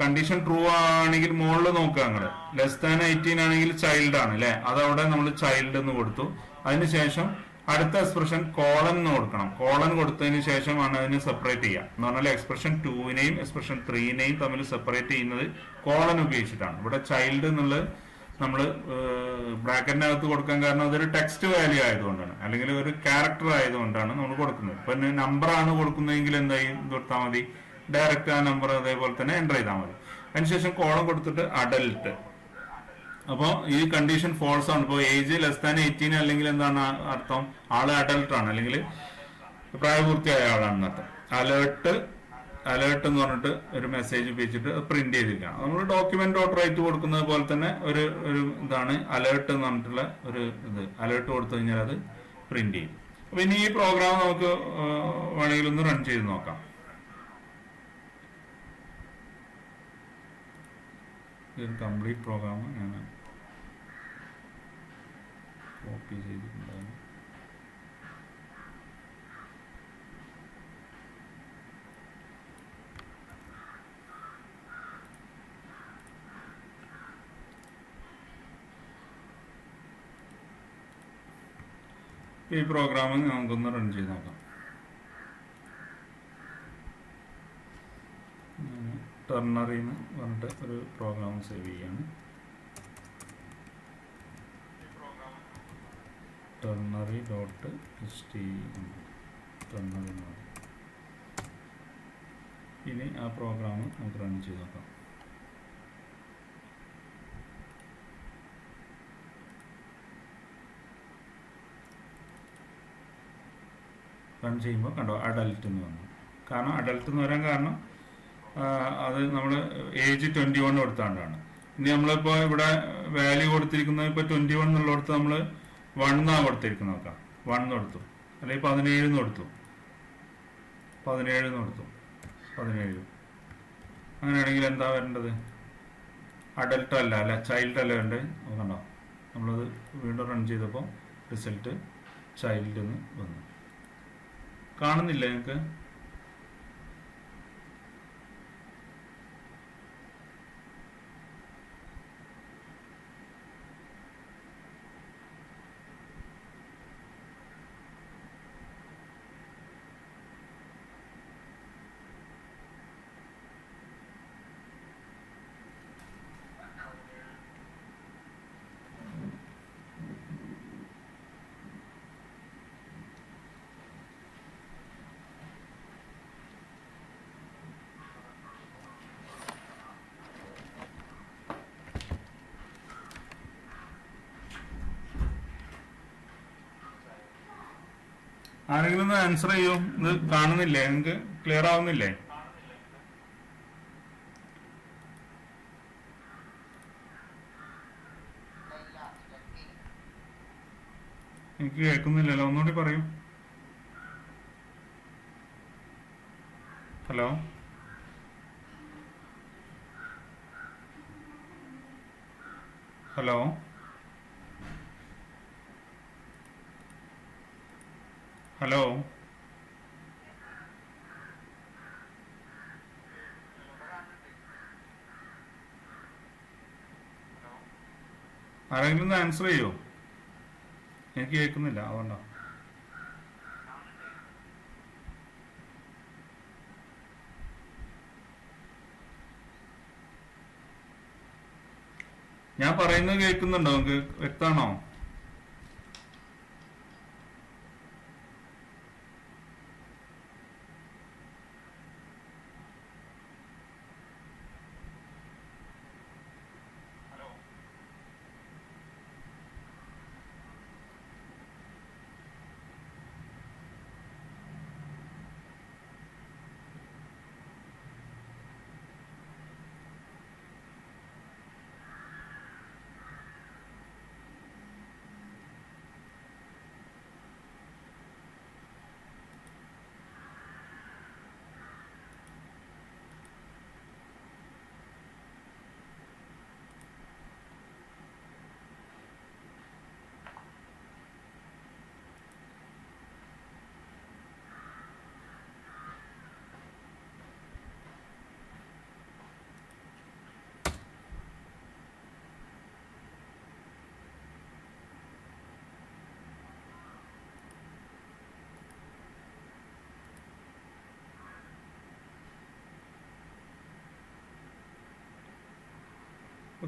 കണ്ടീഷൻ ട്രൂ ആണെങ്കിൽ മുകളിൽ നോക്കുക നിങ്ങള്. ലെസ് ദാൻ 18 ആണെങ്കിൽ ചൈൽഡ് ആണ് അല്ലെ, അതവിടെ നമ്മൾ ചൈൽഡ് എന്ന് കൊടുത്തു. അതിനുശേഷം അടുത്ത എക്സ്പ്രഷൻ കോളൻ എന്ന് കൊടുക്കണം. കോളൻ കൊടുത്തതിന് ശേഷമാണ് അതിനെ സെപ്പറേറ്റ് ചെയ്യുക. എന്ന് പറഞ്ഞാൽ എക്സ്പ്രഷൻ 2നെയും എക്സ്പ്രഷൻ 3നെയും തമ്മിൽ സെപ്പറേറ്റ് ചെയ്യുന്നത് കോളൻ ഉപയോഗിച്ചിട്ടാണ്. ഇവിടെ ചൈൽഡ് എന്നുള്ളത് നമ്മൾ ബ്രാക്കറ്റിനകത്ത് കൊടുക്കാൻ കാരണം അതൊരു ടെക്സ്റ്റ് വാല്യൂ ആയതുകൊണ്ടാണ്, അല്ലെങ്കിൽ ഒരു ക്യാരക്ടർ ആയതുകൊണ്ടാണ് നമ്മൾ കൊടുക്കുന്നത്. ഇപ്പൊ നമ്പർ ആണ് കൊടുക്കുന്നതെങ്കിൽ എന്തായി കൊടുത്താൽ മതി, ഡയറക്റ്റ് ആ നമ്പർ അതേപോലെ തന്നെ എൻ്റർ ചെയ്താൽ മതി. അതിനുശേഷം കോളം കൊടുത്തിട്ട് അഡൽട്ട്. അപ്പോൾ ഈ കണ്ടീഷൻ ഫോൾസ് ആണ്. ഇപ്പോൾ ഏജ് ലെസ് ദാൻ 18 അല്ലെങ്കിൽ എന്താണ് അർത്ഥം, ആള് അഡൽട്ട് ആണ്, അല്ലെങ്കിൽ പ്രായപൂർത്തിയായ ആളാണെന്ന് അർത്ഥം. അലേർട്ട് എന്ന് പറഞ്ഞിട്ട് ഒരു മെസ്സേജ് ഉപയോഗിച്ചിട്ട് പ്രിന്റ് ചെയ്തിരിക്കണം. നമ്മൾ ഡോക്യുമെന്റ് ഡോട്ട് റൈറ്റ് കൊടുക്കുന്നത് പോലെ തന്നെ ഒരു ഇതാണ് അലേർട്ട് എന്ന് പറഞ്ഞിട്ടുള്ള ഒരു ഇത്. അലേർട്ട് കൊടുത്തു കഴിഞ്ഞാൽ അത് പ്രിന്റ് ചെയ്യും. അപ്പൊ ഇനി ഈ പ്രോഗ്രാം നമുക്ക് വേണമെങ്കിൽ ഒന്ന് റൺ ചെയ്ത് നോക്കാം. ഇതൊരു കംപ്ലീറ്റ് പ്രോഗ്രാം ഞാൻ കോപ്പി ചെയ്തിട്ടുണ്ടായിരുന്നു. ഈ പ്രോഗ്രാം നമുക്കൊന്ന് റൺ ചെയ്ത് നോക്കാം. ടെർണറി എന്ന് പറഞ്ഞിട്ട് ഒരു പ്രോഗ്രാം സേവ് ചെയ്യാണ്. Ternary dot ternary. ഇനി ആ പ്രോഗ്രാം നമുക്ക് റൺ ചെയ്ത് നോക്കാം. റൺ ചെയ്യുമ്പോൾ കണ്ടോ അഡൽട്ട് എന്ന് വന്നു. കാരണം അഡൽട്ട് എന്ന് വരാൻ കാരണം അത് നമ്മൾ ഏജ് 21 കൊടുത്താണ്ടാണ്. ഇനി നമ്മളിപ്പോൾ ഇവിടെ വാല്യൂ കൊടുത്തിരിക്കുന്നത് ഇപ്പോൾ 21 എന്നുള്ളിടത്ത് നമ്മൾ 1 എന്നാണ് കൊടുത്തിരിക്കുന്നത്. നോക്കാം, 1 കൊടുത്തു, അല്ലെങ്കിൽ 17 കൊടുത്തു, 17 കൊടുത്തു, 17. അങ്ങനെയാണെങ്കിൽ എന്താ വരേണ്ടത്, അഡൽട്ട് അല്ല അല്ല ചൈൽഡ് അല്ല വേണ്ടത്. കണ്ടോ, നമ്മളത് വീണ്ടും റൺ ചെയ്തപ്പോൾ റിസൾട്ട് ചൈൽഡ് എന്ന് വന്നു. കാണുന്നില്ല നിങ്ങൾക്ക്? ആരെങ്കിലും ഒന്ന് ആൻസർ ചെയ്യൂ. ഇത് കാണുന്നില്ലേ? നിങ്ങൾക്ക് ക്ലിയർ ആവുന്നില്ലേ? എനിക്ക് കേൾക്കുന്നില്ലല്ലോ, ഒന്നുകൂടി പറയൂ. Hello, hello, hello. ആരെങ്കിലും ഒന്ന് ആൻസർ ചെയ്യോ? എനിക്ക് കേൾക്കുന്നില്ല, അതുകൊണ്ടാ. ഞാൻ പറയുന്നത് കേൾക്കുന്നുണ്ടോ? നിങ്ങൾക്ക് വ്യക്തമാണോ?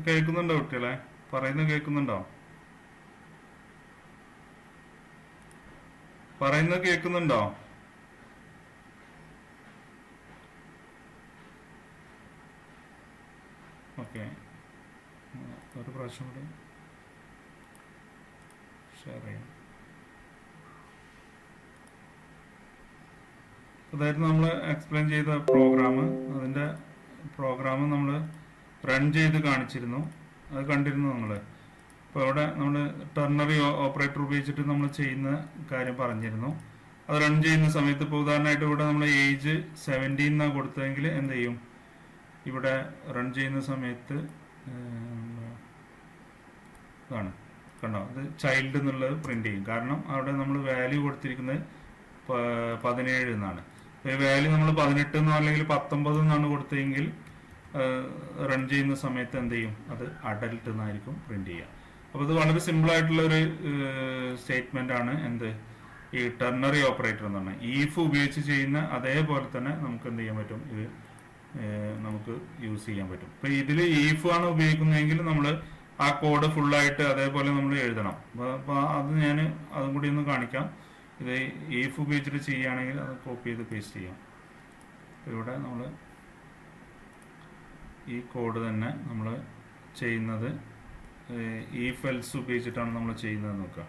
കേൾക്കുന്നുണ്ടോ കുട്ടികളെ? പറയുന്നത് കേൾക്കുന്നുണ്ടോ? പറയുന്നത് കേൾക്കുന്നുണ്ടോ? ഓക്കെ, ഒരു പ്രാവശ്യം കൂടി ഷെയർ ചെയ്യാം. അതായിരുന്നു നമ്മൾ എക്സ്പ്ലെയിൻ ചെയ്ത പ്രോഗ്രാം. അതിൻ്റെ പ്രോഗ്രാം നമ്മൾ റൺ ചെയ്ത് കാണിച്ചിരുന്നു, അത് കണ്ടിരുന്നു നമ്മൾ. ഇപ്പോൾ ഇവിടെ നമ്മൾ ടെർണറി ഓപ്പറേറ്റർ ഉപയോഗിച്ചിട്ട് നമ്മൾ ചെയ്യുന്ന കാര്യം പറഞ്ഞിരുന്നു. അത് റൺ ചെയ്യുന്ന സമയത്ത് ഇപ്പോൾ ഉദാഹരണമായിട്ട് ഇവിടെ നമ്മൾ ഏജ് 17 എന്നാണ് കൊടുത്തതെങ്കിൽ എന്ത് ചെയ്യും? ഇവിടെ റൺ ചെയ്യുന്ന സമയത്ത് ഇതാണ് കണ്ടോ, ഇത് ചൈൽഡ് എന്നുള്ളത് പ്രിന്റ് ചെയ്യും. കാരണം അവിടെ നമ്മൾ വാല്യൂ കൊടുത്തിരിക്കുന്നത് 17 എന്നാണ്. ഈ വാല്യൂ നമ്മൾ 18 എന്നോ അല്ലെങ്കിൽ 19 എന്നാണ് കൊടുത്തതെങ്കിൽ റൺ ചെയ്യുന്ന സമയത്ത് എന്ത് ചെയ്യും? അത് അഡൽട്ട് എന്നായിരിക്കും പ്രിന്റ് ചെയ്യുക. അപ്പോൾ ഇത് വളരെ സിമ്പിൾ ആയിട്ടുള്ള ഒരു സ്റ്റേറ്റ്മെന്റ് ആണ്. എന്ത്? ഈ ടെർണറി ഓപ്പറേറ്റർ എന്ന് പറഞ്ഞാൽ ഈഫ് ഉപയോഗിച്ച് ചെയ്യുന്ന അതേപോലെ തന്നെ നമുക്ക് എന്ത് ചെയ്യാൻ പറ്റും? ഇത് നമുക്ക് യൂസ് ചെയ്യാൻ പറ്റും. ഇപ്പൊ ഇതിൽ ഈഫ് ആണ് ഉപയോഗിക്കുന്നതെങ്കിൽ നമ്മൾ ആ കോഡ് ഫുള്ളായിട്ട് അതേപോലെ നമ്മൾ എഴുതണം. അപ്പോൾ അത് ഞാൻ അതും കൂടി ഒന്ന് കാണിക്കാം. ഇത് ഈഫ് ഉപയോഗിച്ചിട്ട് ചെയ്യുകയാണെങ്കിൽ അത് കോപ്പി ചെയ്ത് പേസ്റ്റ് ചെയ്യാം. ഇവിടെ നമ്മൾ ഈ കോഡ് തന്നെ നമ്മൾ ചെയ്യുന്നത് ഈഫ് എൽസ് ഉപയോഗിച്ചിട്ടാണ് നമ്മൾ ചെയ്യുന്നത്. നോക്കുക,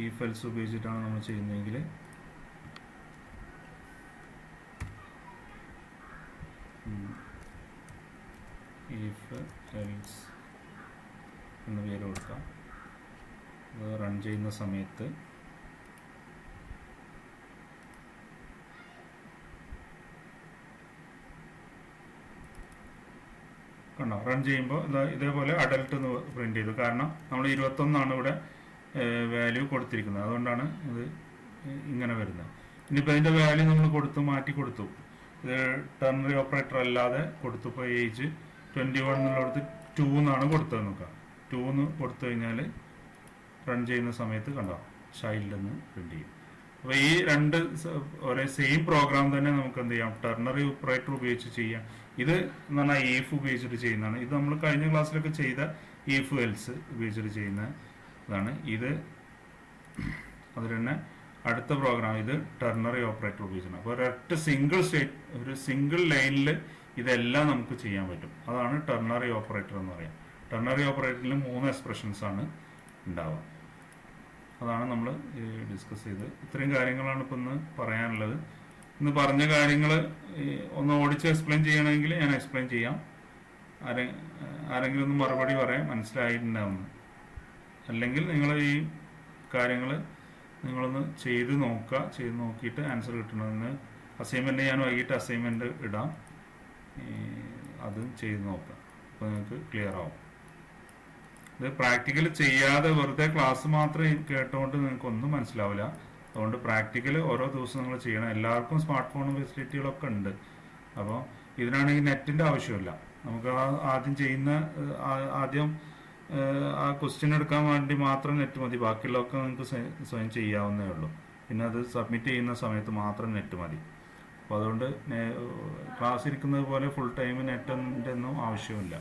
ഈഫ് എൽസ് ഉപയോഗിച്ചിട്ടാണ് നമ്മൾ ചെയ്യുന്നതെങ്കിൽ ഈഫ് എൽസ് എന്ന പേര് കൊടുക്കാം. അത് റൺ ചെയ്യുന്ന സമയത്ത് കണ്ടോ, റൺ ചെയ്യുമ്പോൾ ഇതേപോലെ അഡൽട്ട് എന്ന് പ്രിന്റ് ചെയ്തു. കാരണം നമ്മൾ 21 ഇവിടെ വാല്യൂ കൊടുത്തിരിക്കുന്നത്, അതുകൊണ്ടാണ് ഇത് ഇങ്ങനെ വരുന്നത്. ഇനിയിപ്പോൾ ഇതിൻ്റെ വാല്യൂ നമ്മൾ മാറ്റി കൊടുത്തു. ഇത് ടെർണറി ഓപ്പറേറ്റർ അല്ലാതെ കൊടുത്തു. ഇപ്പോൾ ഏജ് 21 എന്നുള്ളടത്ത് 2 എന്നാണ് കൊടുത്തത്. നോക്കാം, 2 എന്ന് കൊടുത്തു കഴിഞ്ഞാൽ റൺ ചെയ്യുന്ന സമയത്ത് കണ്ടോ ചൈൽഡ് എന്ന് പ്രിന്റ് ചെയ്യും. അപ്പോൾ ഈ രണ്ട് ഒരേ സെയിം പ്രോഗ്രാം തന്നെ നമുക്ക് എന്ത് ചെയ്യാം? ടെർണറി ഓപ്പറേറ്റർ ഉപയോഗിച്ച് ചെയ്യാം. ഇത് എന്ന് പറഞ്ഞാൽ ഈഫ് ഉപയോഗിച്ചിട്ട് ചെയ്യുന്നതാണ്. ഇത് നമ്മൾ കഴിഞ്ഞ ക്ലാസ്സിലൊക്കെ ചെയ്ത ഈഫ് എൽസ് ഉപയോഗിച്ചിട്ട് ചെയ്യുന്ന ഇതാണ്. ഇത് അതിൽ തന്നെ അടുത്ത പ്രോഗ്രാം ഇത് ടെർണറി ഓപ്പറേറ്റർ ഉപയോഗിച്ചാണ്. അപ്പോൾ ഒരൊറ്റ ഒരു സിംഗിൾ ലൈനിൽ ഇതെല്ലാം നമുക്ക് ചെയ്യാൻ പറ്റും. അതാണ് ടെർണറി ഓപ്പറേറ്റർ എന്ന് പറയാം. ടെർണറി ഓപ്പറേറ്ററിൽ 3 എക്സ്പ്രഷൻസ് ആണ് ഉണ്ടാവുക. അതാണ് നമ്മൾ ഡിസ്കസ് ചെയ്തത്. ഇത്രയും കാര്യങ്ങളാണ് ഇപ്പം ഇന്ന് പറയാനുള്ളത്. ഇന്ന് പറഞ്ഞ കാര്യങ്ങൾ ഒന്ന് ഓടിച്ച് എക്സ്പ്ലെയിൻ ചെയ്യണമെങ്കിൽ ഞാൻ എക്സ്പ്ലെയിൻ ചെയ്യാം. ആരെങ്കിലും ഒന്ന് മറുപടി പറയാൻ മനസ്സിലായിട്ടുണ്ടാവുന്നു. അല്ലെങ്കിൽ നിങ്ങൾ ഈ കാര്യങ്ങൾ നിങ്ങളൊന്ന് ചെയ്ത് നോക്കുക. ചെയ്ത് നോക്കിയിട്ട് ആൻസർ കിട്ടണമെന്ന് അസൈൻമെൻറ്റ് ഞാൻ വൈകിട്ട് അസൈൻമെൻറ്റ് ഇടാം. അതും ചെയ്ത് നോക്കാം. അപ്പോൾ നിങ്ങൾക്ക് ക്ലിയർ ആവും. ഇത് പ്രാക്ടിക്കൽ ചെയ്യാതെ വെറുതെ ക്ലാസ് മാത്രം കേട്ടുകൊണ്ട് നിങ്ങൾക്കൊന്നും മനസ്സിലാവില്ല. അതുകൊണ്ട് പ്രാക്ടിക്കൽ ഓരോ ദിവസവും നിങ്ങൾ ചെയ്യണം. എല്ലാവർക്കും സ്മാർട്ട് ഫോണും ഫെസിലിറ്റികളൊക്കെ ഉണ്ട്. അപ്പോൾ ഇതിനാണെങ്കിൽ നെറ്റിൻ്റെ ആവശ്യമില്ല. നമുക്ക് ആദ്യം ആ ക്വസ്റ്റ്യൻ എടുക്കാൻ വേണ്ടി മാത്രം നെറ്റ് മതി. ബാക്കിയുള്ളതൊക്കെ നിങ്ങൾക്ക് സ്വയം ചെയ്യാവുന്നേ ഉള്ളൂ. പിന്നെ അത് സബ്മിറ്റ് ചെയ്യുന്ന സമയത്ത് മാത്രം നെറ്റ് മതി. അപ്പോൾ അതുകൊണ്ട് ക്ലാസ് ഇരിക്കുന്നത് പോലെ ഫുൾ ടൈം നെറ്റിൻ്റെ ഒന്നും ആവശ്യമില്ല.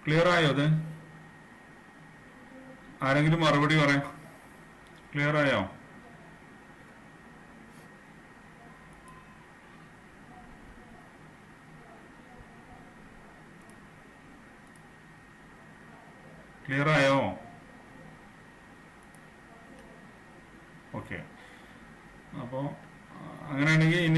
ക്ലിയർ ആയോ? അത് ആരെങ്കിലും മറുപടി പറയാം. ക്ലിയർ ആയോ? ക്ലിയർ ആയോ? ഓക്കെ. അപ്പോൾ അങ്ങനെയാണെങ്കിൽ ഇനി